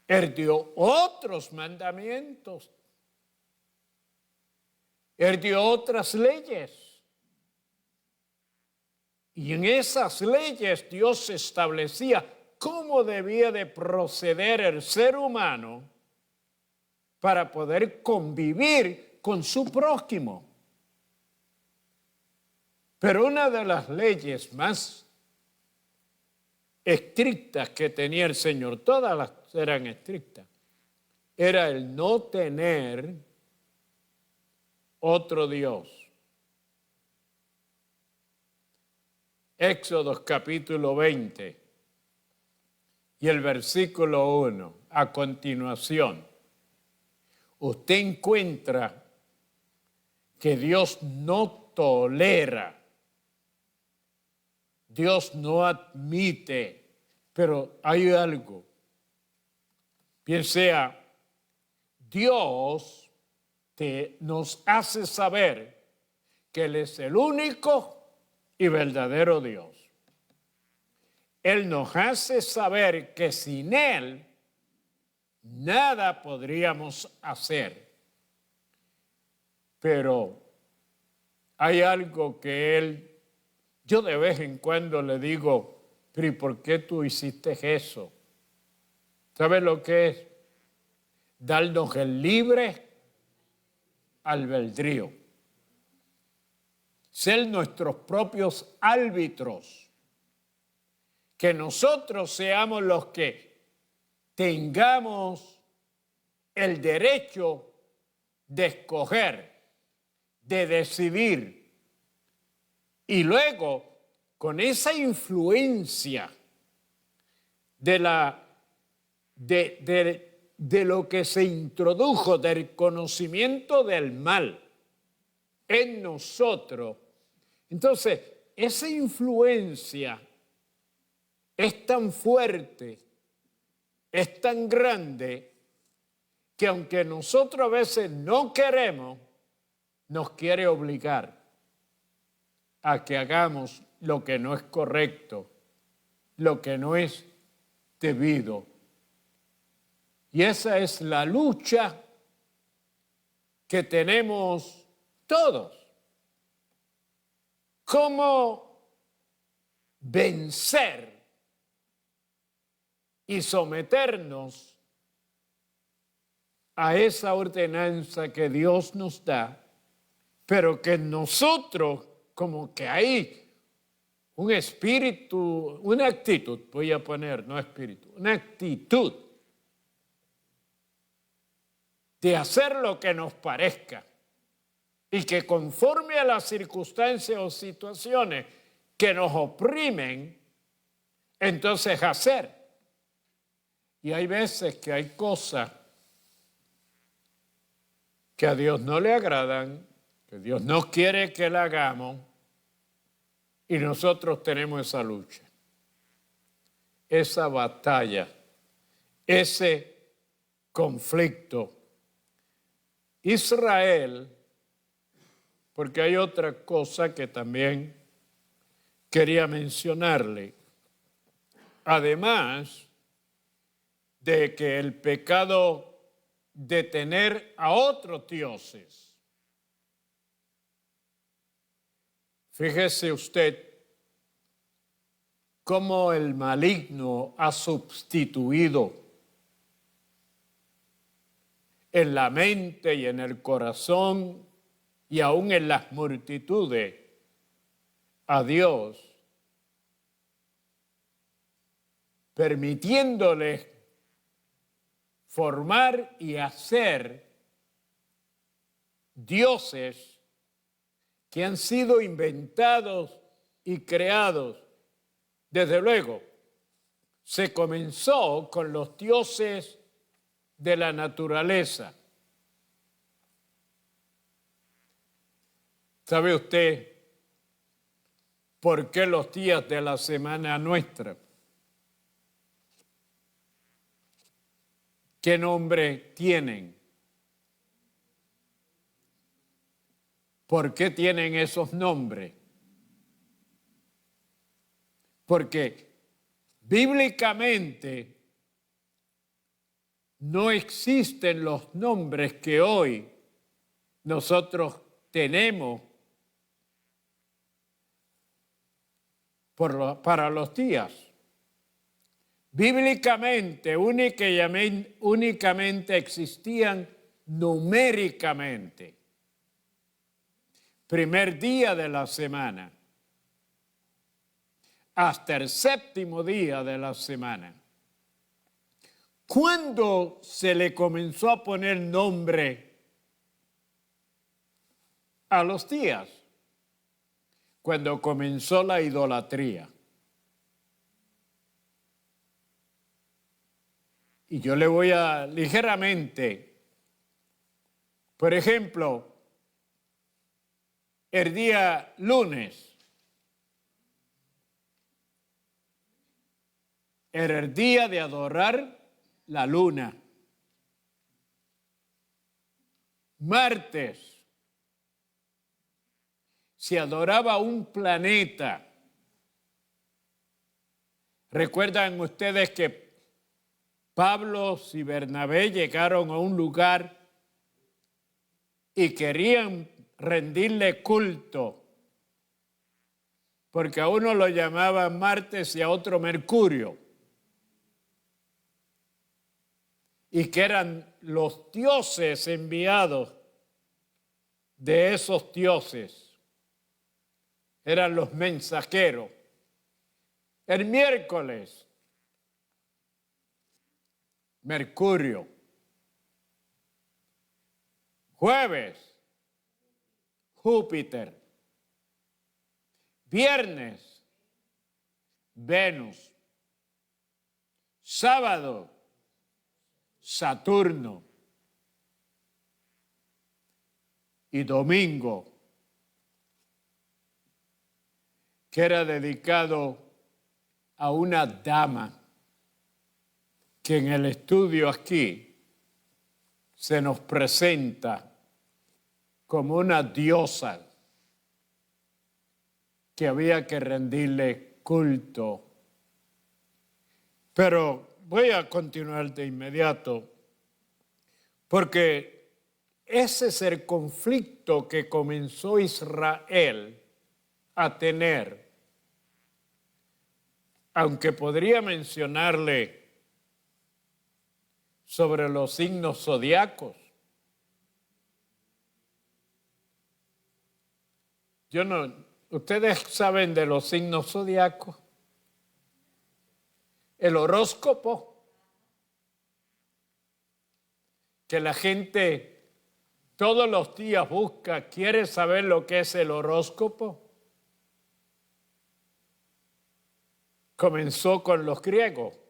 S1: Él dio otros mandamientos. Él dio otras leyes. Y en esas leyes Dios establecía cómo debía de proceder el ser humano para poder convivir con su prójimo. Pero una de las leyes más estrictas que tenía el Señor, todas las eran estrictas, era el no tener otro Dios. Éxodo capítulo 20 y el versículo 1, a continuación, usted encuentra que Dios no tolera, Dios no admite, pero hay algo. Bien sea, Dios nos hace saber que Él es el único y verdadero Dios. Él nos hace saber que sin Él nada podríamos hacer. Pero hay algo que yo de vez en cuando le digo, pero ¿y por qué tú hiciste eso? ¿Sabes lo que es? Darnos el libre albedrío. Ser nuestros propios árbitros. Que nosotros seamos los que tengamos el derecho de escoger, de decidir. Y luego, con esa influencia de lo que se introdujo del conocimiento del mal en nosotros, entonces esa influencia es tan fuerte, es tan grande, que aunque nosotros a veces no queremos, nos quiere obligar a que hagamos lo que no es correcto, lo que no es debido. Y esa es la lucha que tenemos todos. ¿Cómo vencer y someternos a esa ordenanza que Dios nos da, pero que nosotros como que hay un espíritu, una actitud, voy a poner, no espíritu, una actitud de hacer lo que nos parezca y que conforme a las circunstancias o situaciones que nos oprimen, entonces hacer. Y hay veces que hay cosas que a Dios no le agradan, que Dios no quiere que la hagamos, y nosotros tenemos esa lucha, esa batalla, ese conflicto. Israel, porque hay otra cosa que también quería mencionarle, además de que el pecado de tener a otros dioses. Fíjese usted cómo el maligno ha sustituido en la mente y en el corazón y aún en las multitudes a Dios, permitiéndoles formar y hacer dioses que han sido inventados y creados. Desde luego, se comenzó con los dioses de la naturaleza. ¿Sabe usted por qué los días de la semana nuestra? ¿Qué nombre tienen? ¿Por qué tienen esos nombres? Porque bíblicamente no existen los nombres que hoy nosotros tenemos para los días. Bíblicamente, únicamente existían numéricamente. Primer día de la semana, hasta el séptimo día de la semana. ¿Cuándo se le comenzó a poner nombre a los días? Cuando comenzó la idolatría. Y yo le voy a ligeramente, por ejemplo, el día lunes era el día de adorar la luna. Martes se adoraba un planeta. ¿Recuerdan ustedes que Pablo y Bernabé llegaron a un lugar y querían rendirle culto? Porque a uno lo llamaban Martes y a otro Mercurio. Y que eran los dioses enviados de esos dioses. Eran los mensajeros. El miércoles, Mercurio. Jueves, Júpiter. Viernes, Venus. Sábado, Saturno. Y domingo, que era dedicado a una dama que en el estudio aquí se nos presenta como una diosa que había que rendirle culto. Pero voy a continuar de inmediato, porque ese es el conflicto que comenzó Israel a tener. Aunque podría mencionarle sobre los signos zodiacos. ¿Ustedes saben de los signos zodiacos? El horóscopo, que la gente todos los días busca, quiere saber lo que es el horóscopo. Comenzó con los griegos.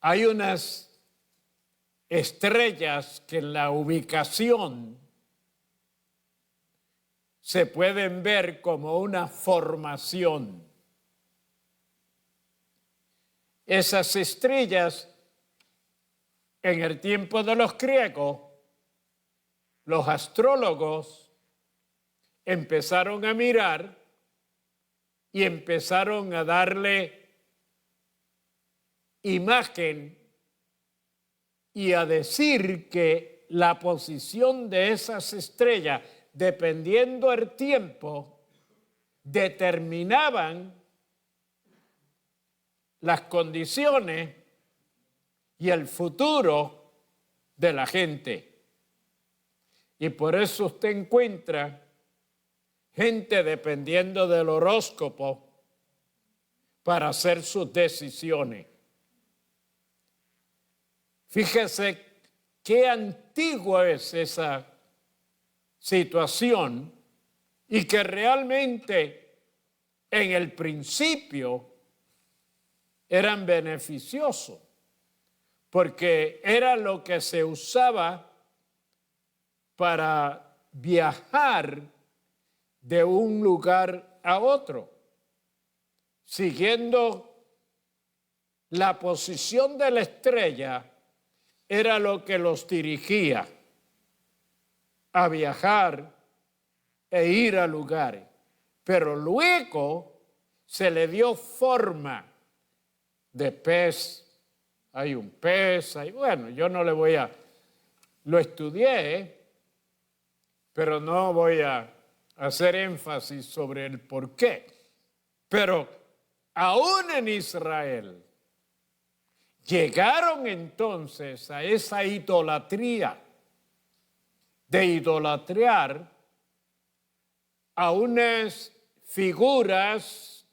S1: Hay unas estrellas que en la ubicación se pueden ver como una formación. Esas estrellas, en el tiempo de los griegos, los astrólogos empezaron a mirar y empezaron a darle imagen y a decir que la posición de esas estrellas, dependiendo del tiempo, determinaban las condiciones y el futuro de la gente. Y por eso usted encuentra gente dependiendo del horóscopo para hacer sus decisiones. Fíjese qué antigua es esa situación y que realmente en el principio eran beneficiosos, porque era lo que se usaba para viajar de un lugar a otro, siguiendo la posición de la estrella. Era lo que los dirigía a viajar e ir a lugares. Pero luego se le dio forma de pez. Hay un pez, bueno, yo no le voy a... Lo estudié, pero no voy a hacer énfasis sobre el por qué. Pero aún en Israel llegaron entonces a esa idolatría de idolatriar a unas figuras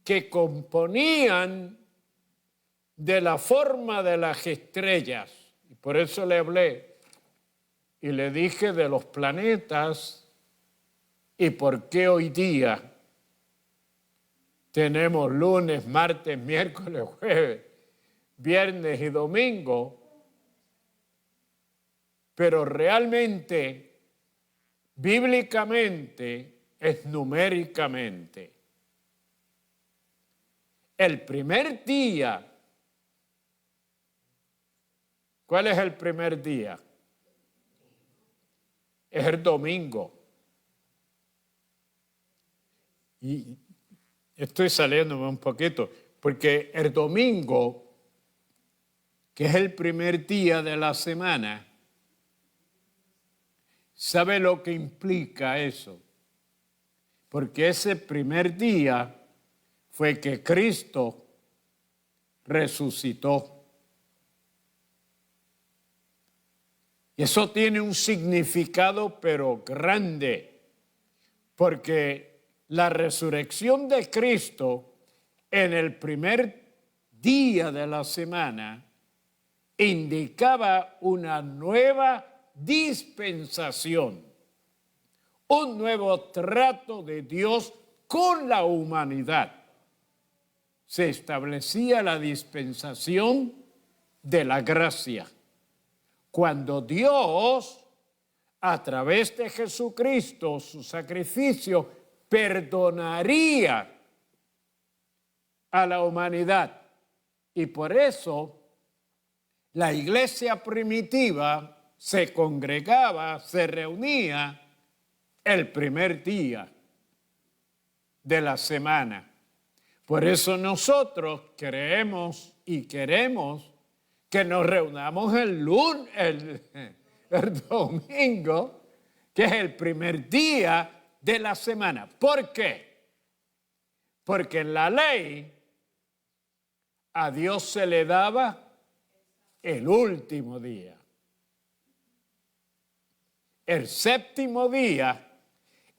S1: que componían de la forma de las estrellas. Y por eso le hablé y le dije de los planetas y por qué hoy día tenemos lunes, martes, miércoles, jueves, viernes y domingo, pero realmente, bíblicamente, es numéricamente. El primer día, ¿cuál es el primer día? Es el domingo. Y estoy saliéndome un poquito, porque el domingo, que es el primer día de la semana, ¿sabe lo que implica eso? Porque ese primer día fue que Cristo resucitó. Y eso tiene un significado pero grande, porque la resurrección de Cristo en el primer día de la semana indicaba una nueva dispensación, un nuevo trato de Dios con la humanidad. Se establecía la dispensación de la gracia. Cuando Dios, a través de Jesucristo, su sacrificio, perdonaría a la humanidad. Y por eso la iglesia primitiva se congregaba, se reunía el primer día de la semana. Por eso nosotros creemos y queremos que nos reunamos el domingo, que es el primer día de la semana. ¿Por qué? Porque en la ley a Dios se le daba el último día. El séptimo día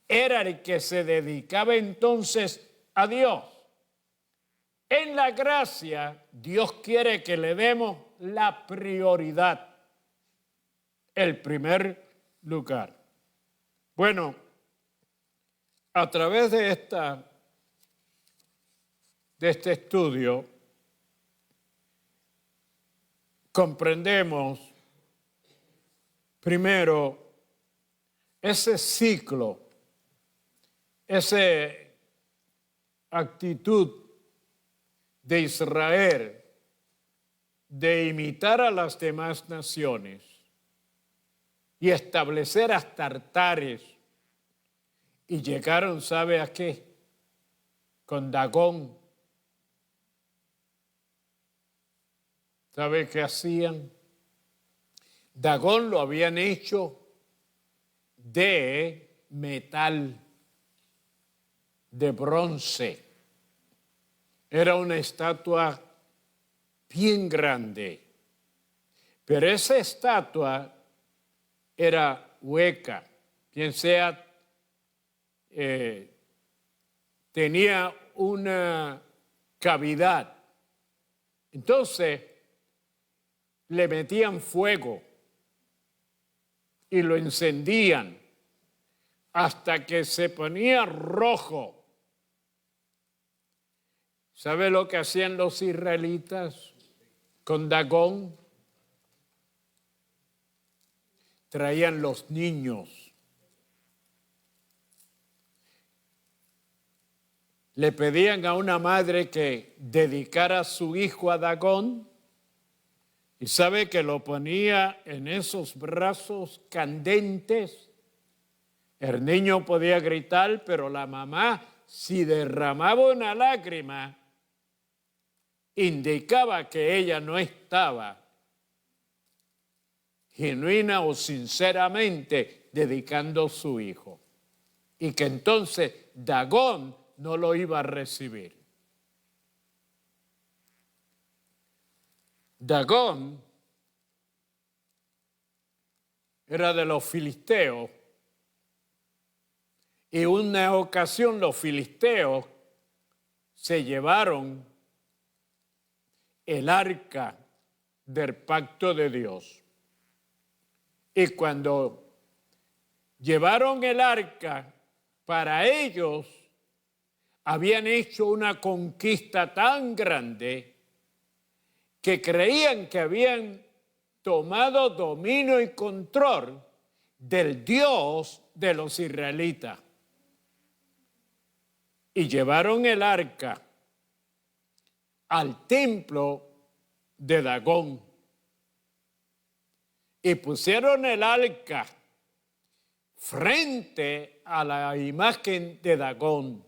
S1: era el que se dedicaba entonces a Dios. En la gracia, Dios quiere que le demos la prioridad, el primer lugar. Bueno, a través de este estudio, comprendemos primero ese ciclo, esa actitud de Israel de imitar a las demás naciones y establecer hasta altares. Y llegaron, ¿sabe a qué? Con Dagón. ¿Sabe qué hacían? Dagón lo habían hecho de metal, de bronce. Era una estatua bien grande, pero esa estatua era hueca, quien sea, tenía una cavidad. Entonces le metían fuego y lo encendían hasta que se ponía rojo. ¿Sabe lo que hacían los israelitas con Dagón? Traían los niños. Le pedían a una madre que dedicara a su hijo a Dagón, y sabe que lo ponía en esos brazos candentes. El niño podía gritar, pero la mamá, si derramaba una lágrima, indicaba que ella no estaba genuina o sinceramente dedicando a su hijo, y que entonces Dagón no lo iba a recibir. Dagón era de los filisteos, y una ocasión los filisteos se llevaron el arca del pacto de Dios. Y cuando llevaron el arca, para ellos habían hecho una conquista tan grande que creían que habían tomado dominio y control del Dios de los israelitas. Y llevaron el arca al templo de Dagón. Y pusieron el arca frente a la imagen de Dagón.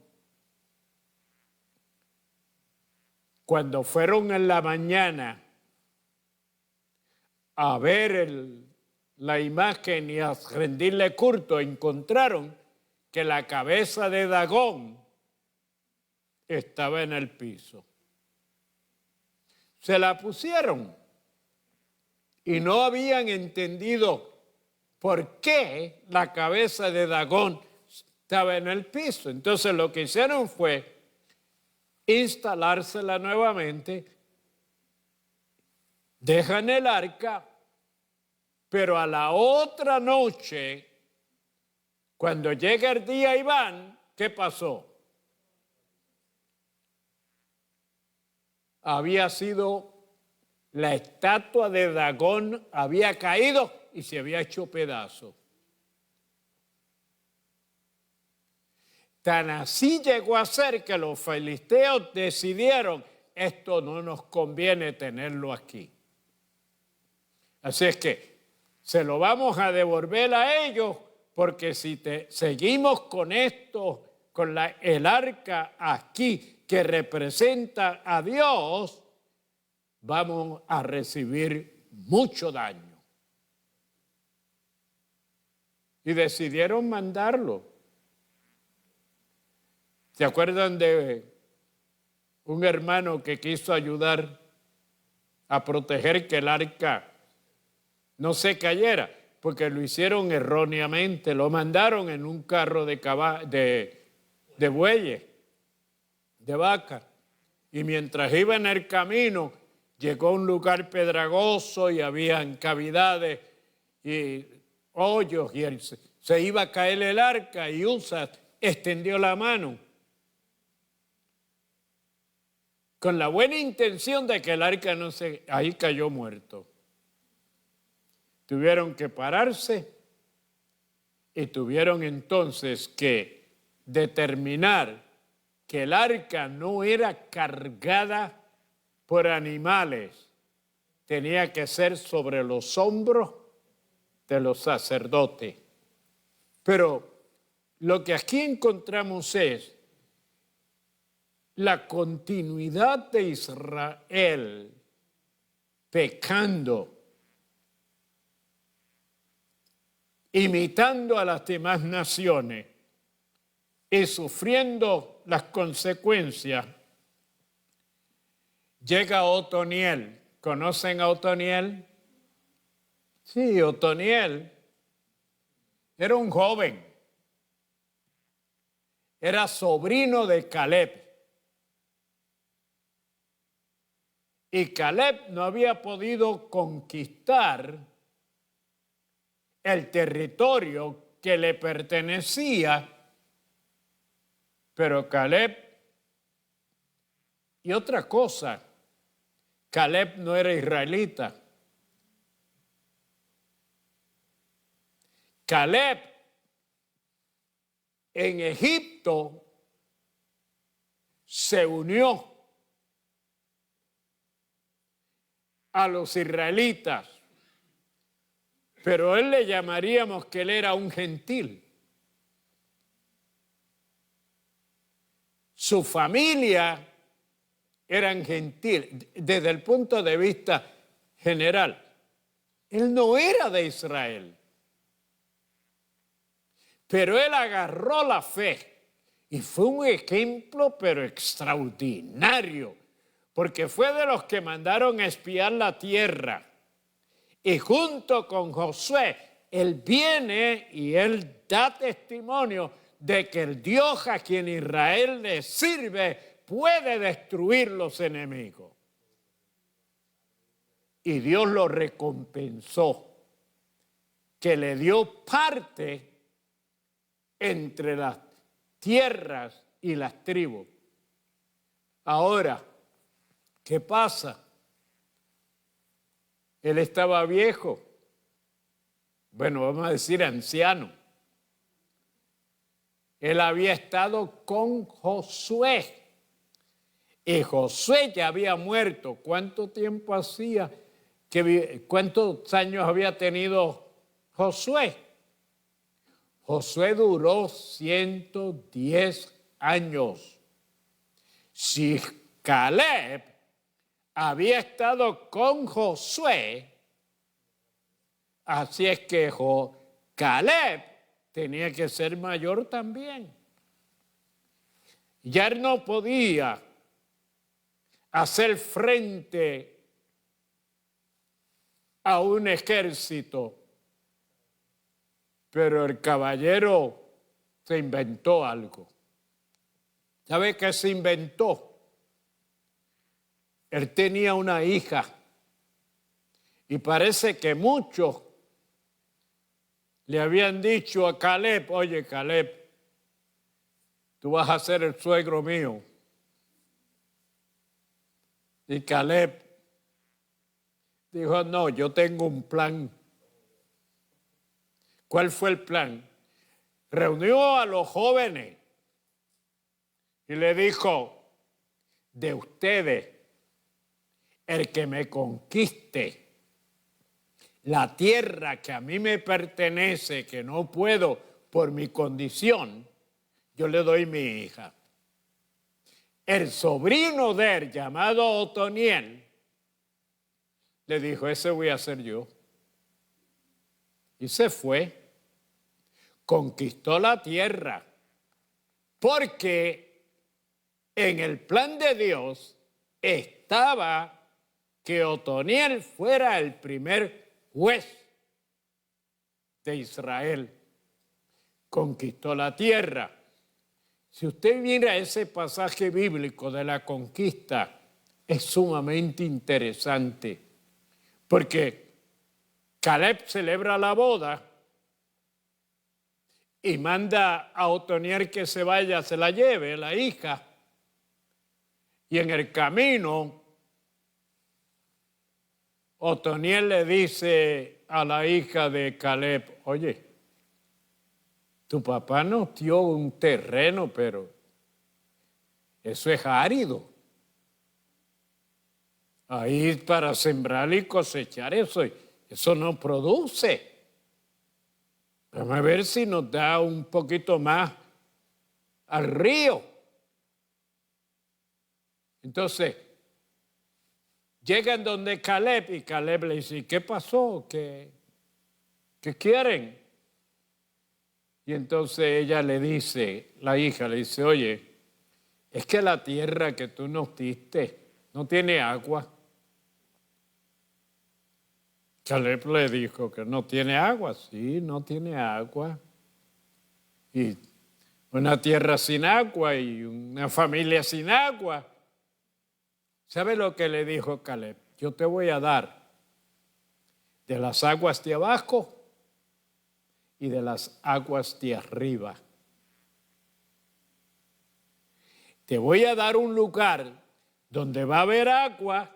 S1: Cuando fueron en la mañana a ver la imagen y a rendirle culto, encontraron que la cabeza de Dagón estaba en el piso. Se la pusieron y no habían entendido por qué la cabeza de Dagón estaba en el piso. Entonces lo que hicieron fue instalársela nuevamente, dejan el arca, pero a la otra noche, cuando llega el día y van, ¿qué pasó? Había sido la estatua de Dagón, había caído y se había hecho pedazo. Tan así llegó a ser que los filisteos decidieron, esto no nos conviene tenerlo aquí. Así es que se lo vamos a devolver a ellos, porque si seguimos con esto, con el arca aquí que representa a Dios, vamos a recibir mucho daño. Y decidieron mandarlo. ¿Se acuerdan de un hermano que quiso ayudar a proteger que el arca no se cayera? Porque lo hicieron erróneamente, lo mandaron en un carro de bueyes, de vaca. Y mientras iba en el camino, llegó a un lugar pedregoso y habían cavidades y hoyos, y se iba a caer el arca, y Usa extendió la mano con la buena intención de que el arca no se... Ahí cayó muerto. Tuvieron que pararse y tuvieron entonces que determinar que el arca no era cargada por animales, tenía que ser sobre los hombros de los sacerdotes. Pero lo que aquí encontramos es la continuidad de Israel pecando, imitando a las demás naciones y sufriendo las consecuencias. Llega Otoniel. ¿Conocen a Otoniel? Sí, Otoniel era un joven. Era sobrino de Caleb. Y Caleb no había podido conquistar el territorio que le pertenecía, pero Caleb, y otra cosa, Caleb no era israelita. Caleb en Egipto se unió a los israelitas, pero él le llamaríamos que él era un gentil. Su familia eran gentil desde el punto de vista general. Él no era de Israel, pero él agarró la fe y fue un ejemplo pero extraordinario, porque fue de los que mandaron a espiar la tierra. Y junto con Josué, él viene y él da testimonio de que el Dios a quien Israel le sirve puede destruir los enemigos. Y Dios lo recompensó, que le dio parte entre las tierras y las tribus. Ahora, ¿qué pasa? Él estaba viejo, bueno, vamos a decir anciano. Él había estado con Josué y Josué ya había muerto. ¿Cuánto tiempo hacía? ¿Cuántos años había tenido Josué? Josué duró 110 años. Si Caleb había estado con Josué, así es que Caleb tenía que ser mayor también. Ya él no podía hacer frente a un ejército, pero el caballero se inventó algo. ¿Sabe qué se inventó? Él tenía una hija y parece que muchos le habían dicho a Caleb: oye, Caleb, tú vas a ser el suegro mío. Y Caleb dijo: no, yo tengo un plan. ¿Cuál fue el plan? Reunió a los jóvenes y le dijo: de ustedes, el que me conquiste la tierra que a mí me pertenece, que no puedo por mi condición, yo le doy mi hija. El sobrino de él, llamado Otoniel, le dijo: ese voy a ser yo. Y se fue, conquistó la tierra, porque en el plan de Dios estaba que Otoniel fuera el primer juez de Israel. Conquistó la tierra. Si usted mira ese pasaje bíblico de la conquista, es sumamente interesante, porque Caleb celebra la boda y manda a Otoniel que se vaya, se la lleve, la hija, y en el camino Otoniel le dice a la hija de Caleb: oye, tu papá nos dio un terreno, pero eso es árido. Ahí para sembrar y cosechar eso no produce. Vamos a ver si nos da un poquito más al río. Entonces, llegan donde Caleb y Caleb le dice: ¿qué pasó? ¿Qué quieren? Y entonces ella le dice, la hija le dice: oye, es que la tierra que tú nos diste no tiene agua. Caleb le dijo que no tiene agua. Sí, no tiene agua. Y una tierra sin agua y una familia sin agua. ¿Sabe lo que le dijo Caleb? Yo te voy a dar de las aguas de abajo y de las aguas de arriba. Te voy a dar un lugar donde va a haber agua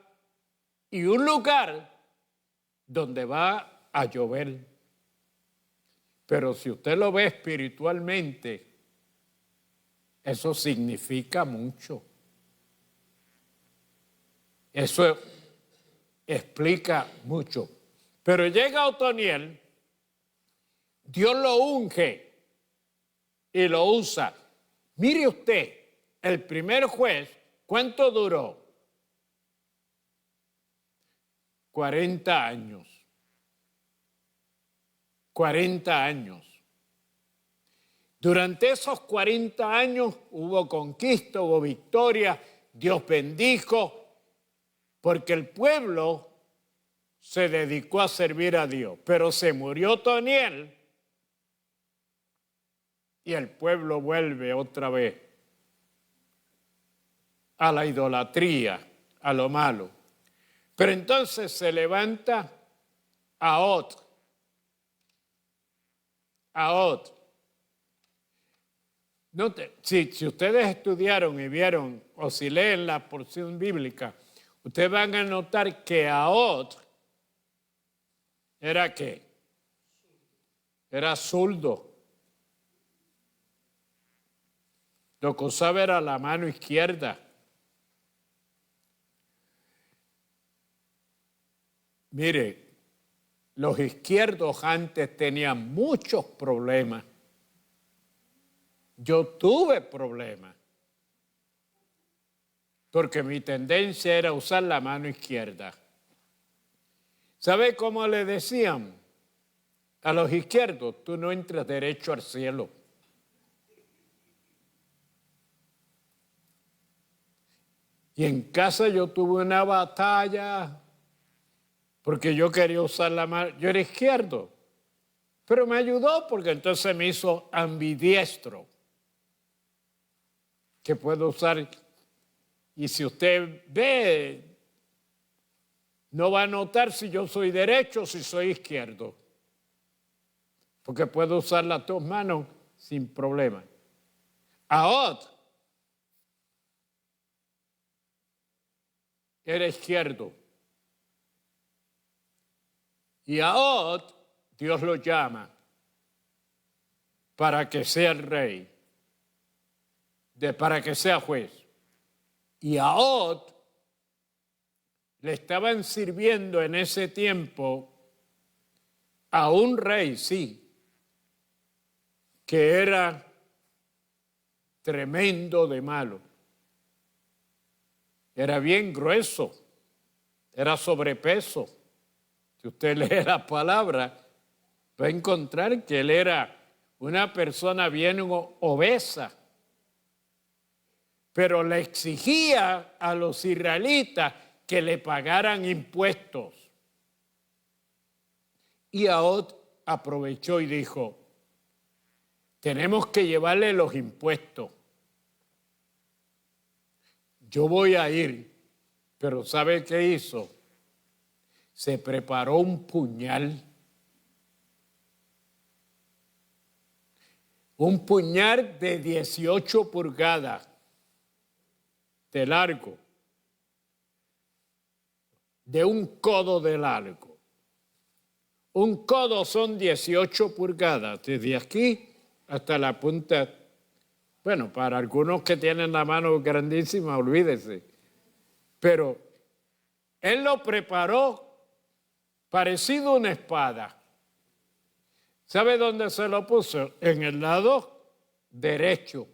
S1: y un lugar donde va a llover. Pero si usted lo ve espiritualmente, eso significa mucho. Eso explica mucho. Pero llega Otoniel, Dios lo unge y lo usa. Mire usted, el primer juez, ¿cuánto duró? 40 años. 40 años. Durante esos 40 años hubo conquista, hubo victoria, Dios bendijo, porque el pueblo se dedicó a servir a Dios. Pero se murió Otoniel y el pueblo vuelve otra vez a la idolatría, a lo malo. Pero entonces se levanta Ahod. Si ustedes estudiaron y vieron, o si leen la porción bíblica, ustedes van a notar que Ahod era ¿qué? Era zurdo. Lo que usaba era la mano izquierda. Mire, los izquierdos antes tenían muchos problemas. Yo tuve problemas. Porque mi tendencia era usar la mano izquierda. ¿Sabe cómo le decían a los izquierdos? Tú no entras derecho al cielo. Y en casa yo tuve una batalla porque yo quería usar la mano. Yo era izquierdo, pero me ayudó porque entonces me hizo ambidiestro, que puedo usar. Y si usted ve, no va a notar si yo soy derecho o si soy izquierdo, porque puedo usar las dos manos sin problema. Ahod era izquierdo. Y Ahod, Dios lo llama para que sea el rey, para que sea juez. Y Ahod le estaban sirviendo en ese tiempo a un rey, sí, que era tremendo de malo. Era bien grueso, era sobrepeso. Si usted lee la palabra, va a encontrar que él era una persona bien obesa. Pero le exigía a los israelitas que le pagaran impuestos. Y Ahod aprovechó y dijo, tenemos que llevarle los impuestos. Yo voy a ir, pero ¿sabe qué hizo? Se preparó un puñal. Un puñal de 18 pulgadas de largo, de un codo de largo. Un codo son 18 pulgadas, desde aquí hasta la punta. Bueno, para algunos que tienen la mano grandísima, olvídese. Pero él lo preparó parecido a una espada. ¿Sabe dónde se lo puso? En el lado derecho.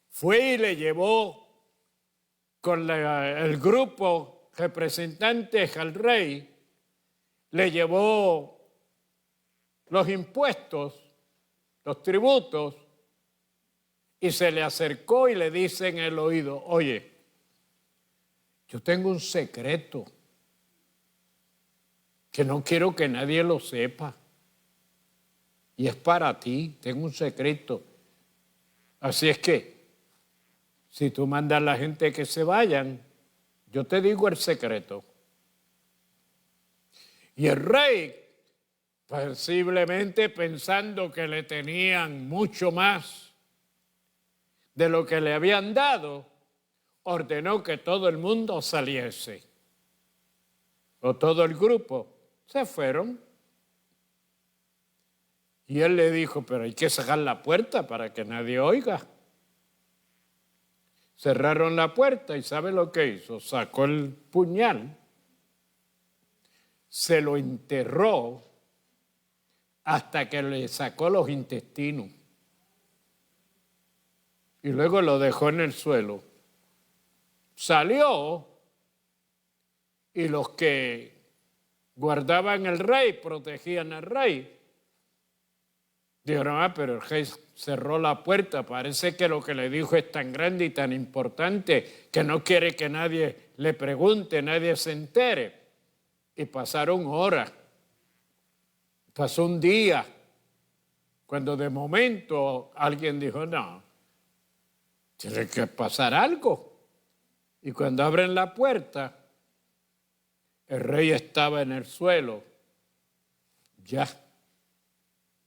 S1: Fue y le llevó con el grupo representantes al rey, le llevó los impuestos, los tributos, y se le acercó y le dice en el oído, oye, yo tengo un secreto que no quiero que nadie lo sepa. Y es para ti, tengo un secreto. Así es que, si tú mandas a la gente que se vayan, yo te digo el secreto. Y el rey, posiblemente pensando que le tenían mucho más de lo que le habían dado, ordenó que todo el mundo saliese. O todo el grupo. Se fueron. Y él le dijo, pero hay que cerrar la puerta para que nadie oiga. Cerraron la puerta y ¿sabe lo que hizo? Sacó el puñal, se lo enterró hasta que le sacó los intestinos. Y luego lo dejó en el suelo. Salió y los que guardaban el rey, protegían al rey. Dijeron, pero el rey cerró la puerta, parece que lo que le dijo es tan grande y tan importante que no quiere que nadie le pregunte, nadie se entere. Y pasaron horas, pasó un día, cuando de momento alguien dijo, no, Tiene que pasar algo. Y cuando abren la puerta, el rey estaba en el suelo. Ya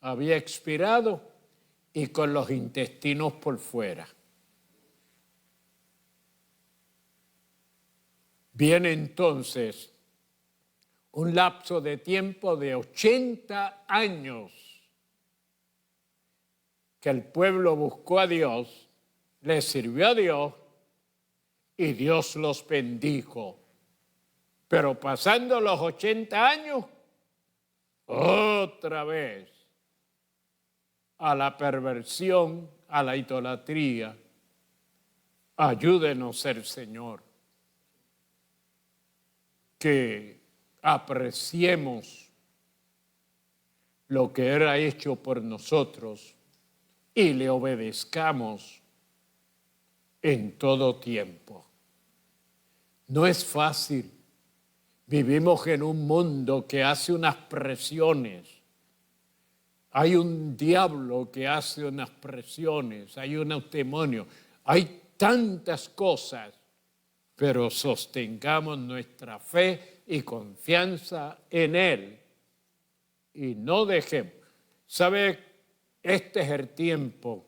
S1: había expirado y con los intestinos por fuera. Viene entonces un lapso de tiempo de 80 años que el pueblo buscó a Dios, le sirvió a Dios y Dios los bendijo. Pero pasando los 80 años, otra vez a la perversión, a la idolatría. Ayúdenos el Señor. Que apreciemos lo que era hecho por nosotros y le obedezcamos en todo tiempo. No es fácil. Vivimos en un mundo que hace unas presiones. Hay un diablo que hace unas presiones, hay un demonio, hay tantas cosas, pero sostengamos nuestra fe y confianza en Él y no dejemos. ¿Sabe? Este es el tiempo,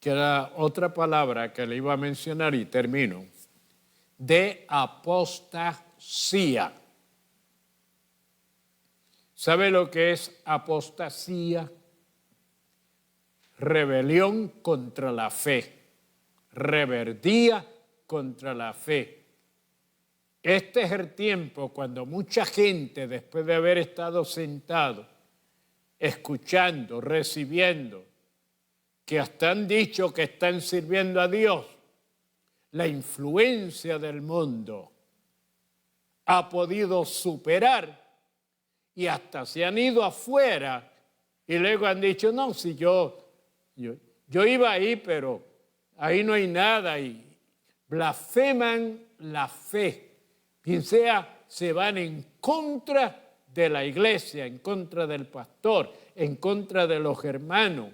S1: que era otra palabra que le iba a mencionar y termino, de apostasía. ¿Sabe lo que es apostasía? Rebelión contra la fe, rebeldía contra la fe. Este es el tiempo cuando mucha gente, después de haber estado sentado, escuchando, recibiendo, que hasta han dicho que están sirviendo a Dios, la influencia del mundo ha podido superar y hasta se han ido afuera y luego han dicho, no, si yo iba ahí, pero ahí no hay nada, y blasfeman la fe. Quien sea, se van en contra de la iglesia, en contra del pastor, en contra de los hermanos.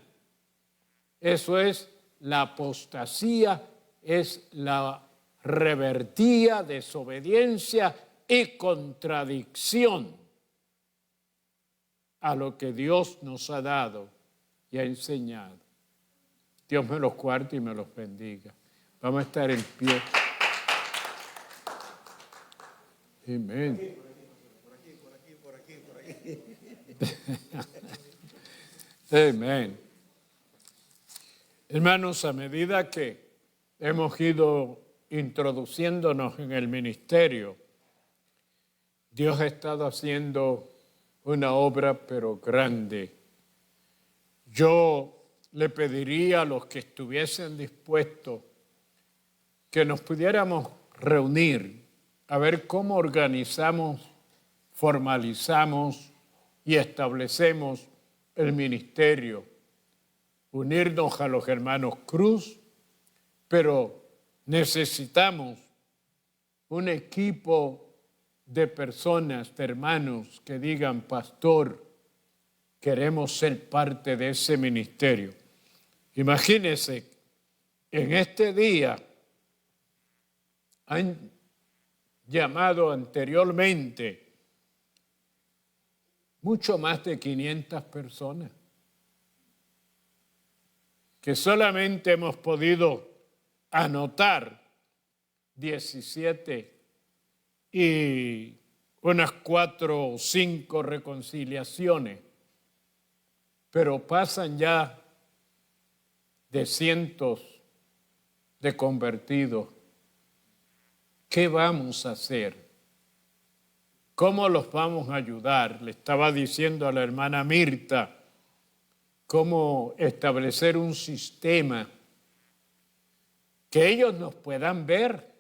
S1: Eso es la apostasía, es la rebeldía, desobediencia y contradicción a lo que Dios nos ha dado y ha enseñado. Dios me los guarde y me los bendiga. Vamos a estar en pie. Amén.
S2: Por aquí.
S1: Amén. Hermanos, a medida que hemos ido introduciéndonos en el ministerio, Dios ha estado haciendo una obra, pero grande. Yo le pediría a los que estuviesen dispuestos que nos pudiéramos reunir a ver cómo organizamos, formalizamos y establecemos el ministerio. Unirnos a los hermanos Cruz, pero necesitamos un equipo de personas, de hermanos que digan, pastor, queremos ser parte de ese ministerio. Imagínense, en este día han llamado anteriormente mucho más de 500 personas, que solamente hemos podido anotar 17 y unas 4 o 5 reconciliaciones, pero pasan ya de cientos de convertidos. ¿Qué vamos a hacer? ¿Cómo los vamos a ayudar? Le estaba diciendo a la hermana Mirta cómo establecer un sistema que ellos nos puedan ver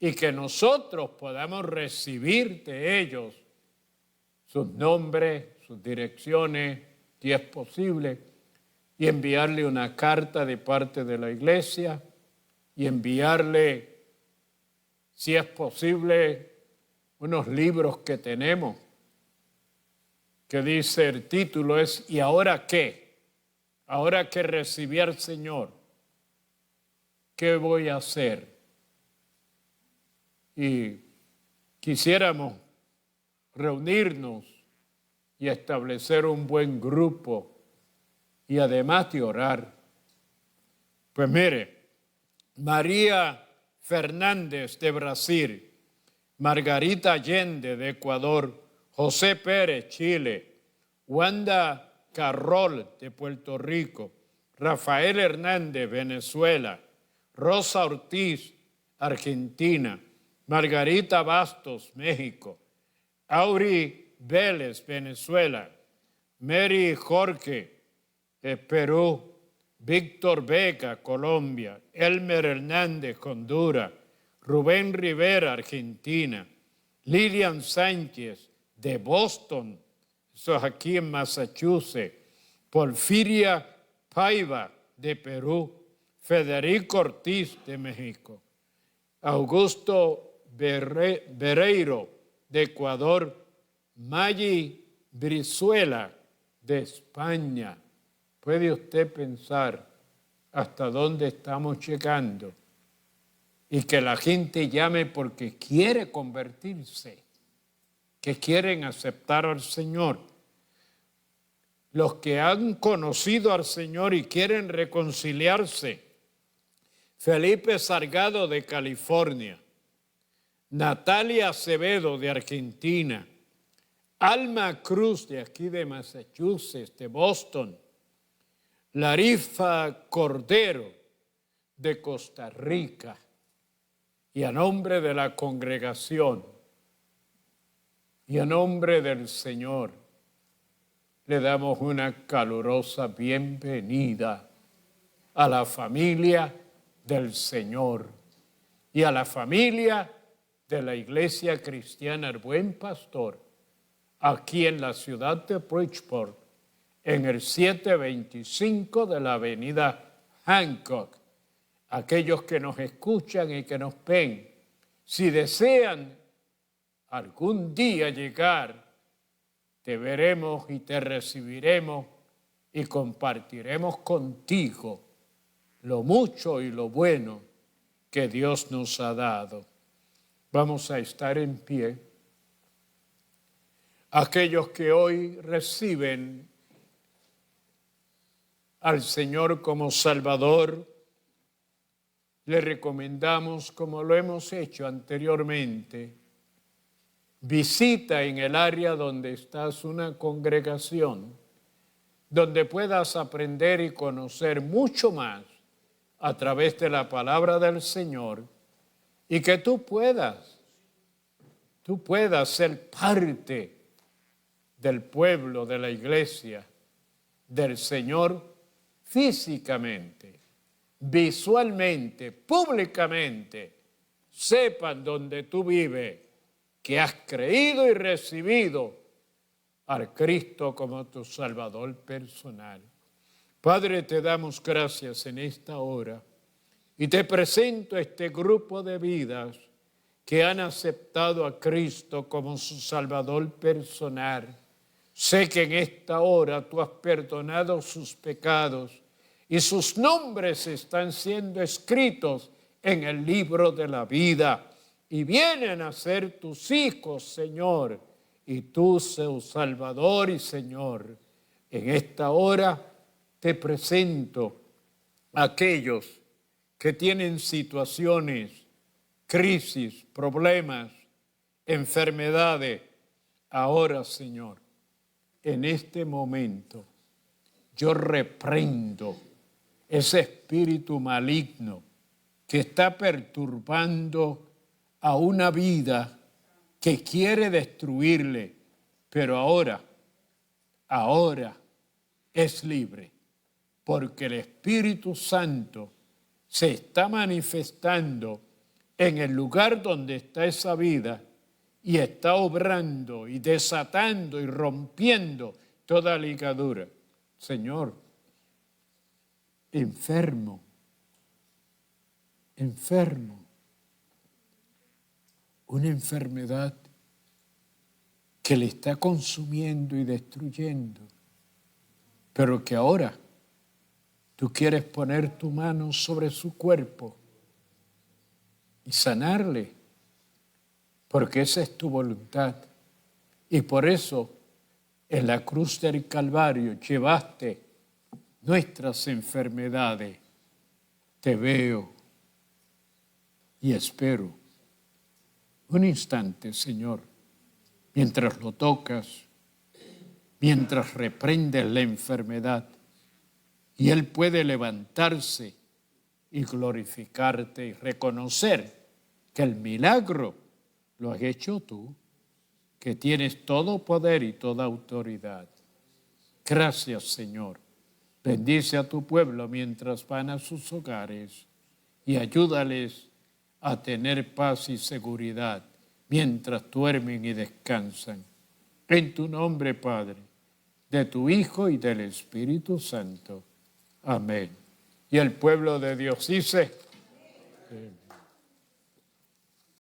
S1: y que nosotros podamos recibir de ellos sus nombres, sus direcciones, si es posible, y enviarle una carta de parte de la iglesia y enviarle, si es posible, unos libros que tenemos, que dice, el título es ¿y ahora qué? ahora que recibí al Señor, ¿qué voy a hacer? Y quisiéramos reunirnos y establecer un buen grupo y además de orar. Pues mire, María Fernández de Brasil, Margarita Allende de Ecuador, José Pérez, Chile, Wanda Carrol de Puerto Rico, Rafael Hernández, Venezuela, Rosa Ortiz, Argentina, Margarita Bastos, México, Auri Vélez, Venezuela, Mary Jorge, Perú, Víctor Vega, Colombia, Elmer Hernández, Honduras, Rubén Rivera, Argentina, Lilian Sánchez, de Boston, eso es aquí en Massachusetts, Porfiria Paiva, de Perú, Federico Ortiz, de México, Augusto Bereiro, de Ecuador, Maggi Brizuela, de España. ¿Puede usted pensar hasta dónde estamos llegando? Y que la gente llame porque quiere convertirse, que quieren aceptar al Señor. Los que han conocido al Señor y quieren reconciliarse. Felipe Salgado de California, Natalia Acevedo de Argentina, Alma Cruz de aquí de Massachusetts, de Boston, Larifa Cordero de Costa Rica, y a nombre de la congregación y a nombre del Señor le damos una calurosa bienvenida a la familia del Señor y a la familia de la Iglesia Cristiana El Buen Pastor aquí en la ciudad de Bridgeport, en el 725 de la avenida Hancock. Aquellos que nos escuchan y que nos ven, si desean algún día llegar, te veremos y te recibiremos y compartiremos contigo lo mucho y lo bueno que Dios nos ha dado. Vamos a estar en pie. Aquellos que hoy reciben al Señor como Salvador, le recomendamos, como lo hemos hecho anteriormente, visita en el área donde estás una congregación, donde puedas aprender y conocer mucho más a través de la palabra del Señor y que tú puedas ser parte del pueblo, de la iglesia, del Señor físicamente, visualmente, públicamente, sepan donde tú vives que has creído y recibido al Cristo como tu Salvador personal. Padre, te damos gracias en esta hora y te presento este grupo de vidas que han aceptado a Cristo como su Salvador personal. Sé que en esta hora tú has perdonado sus pecados y sus nombres están siendo escritos en el libro de la vida y vienen a ser tus hijos, Señor, y tú, su Salvador y Señor. En esta hora te presento a aquellos que tienen situaciones, crisis, problemas, enfermedades. Ahora, Señor, en este momento, yo reprendo ese espíritu maligno que está perturbando a una vida que quiere destruirle, pero ahora es libre, porque el Espíritu Santo se está manifestando en el lugar donde está esa vida y está obrando y desatando y rompiendo toda ligadura. Señor, enfermo, una enfermedad que le está consumiendo y destruyendo, pero que ahora Tú quieres poner tu mano sobre su cuerpo y sanarle, porque esa es tu voluntad. Y por eso en la cruz del Calvario llevaste nuestras enfermedades. Te veo y espero. Un instante, Señor, mientras lo tocas, mientras reprendes la enfermedad, y Él puede levantarse y glorificarte y reconocer que el milagro lo has hecho tú, que tienes todo poder y toda autoridad. Gracias, Señor. Bendice a tu pueblo mientras van a sus hogares y ayúdales a tener paz y seguridad mientras duermen y descansan. En tu nombre, Padre, de tu Hijo y del Espíritu Santo. Amén. Y el pueblo de Dios dice...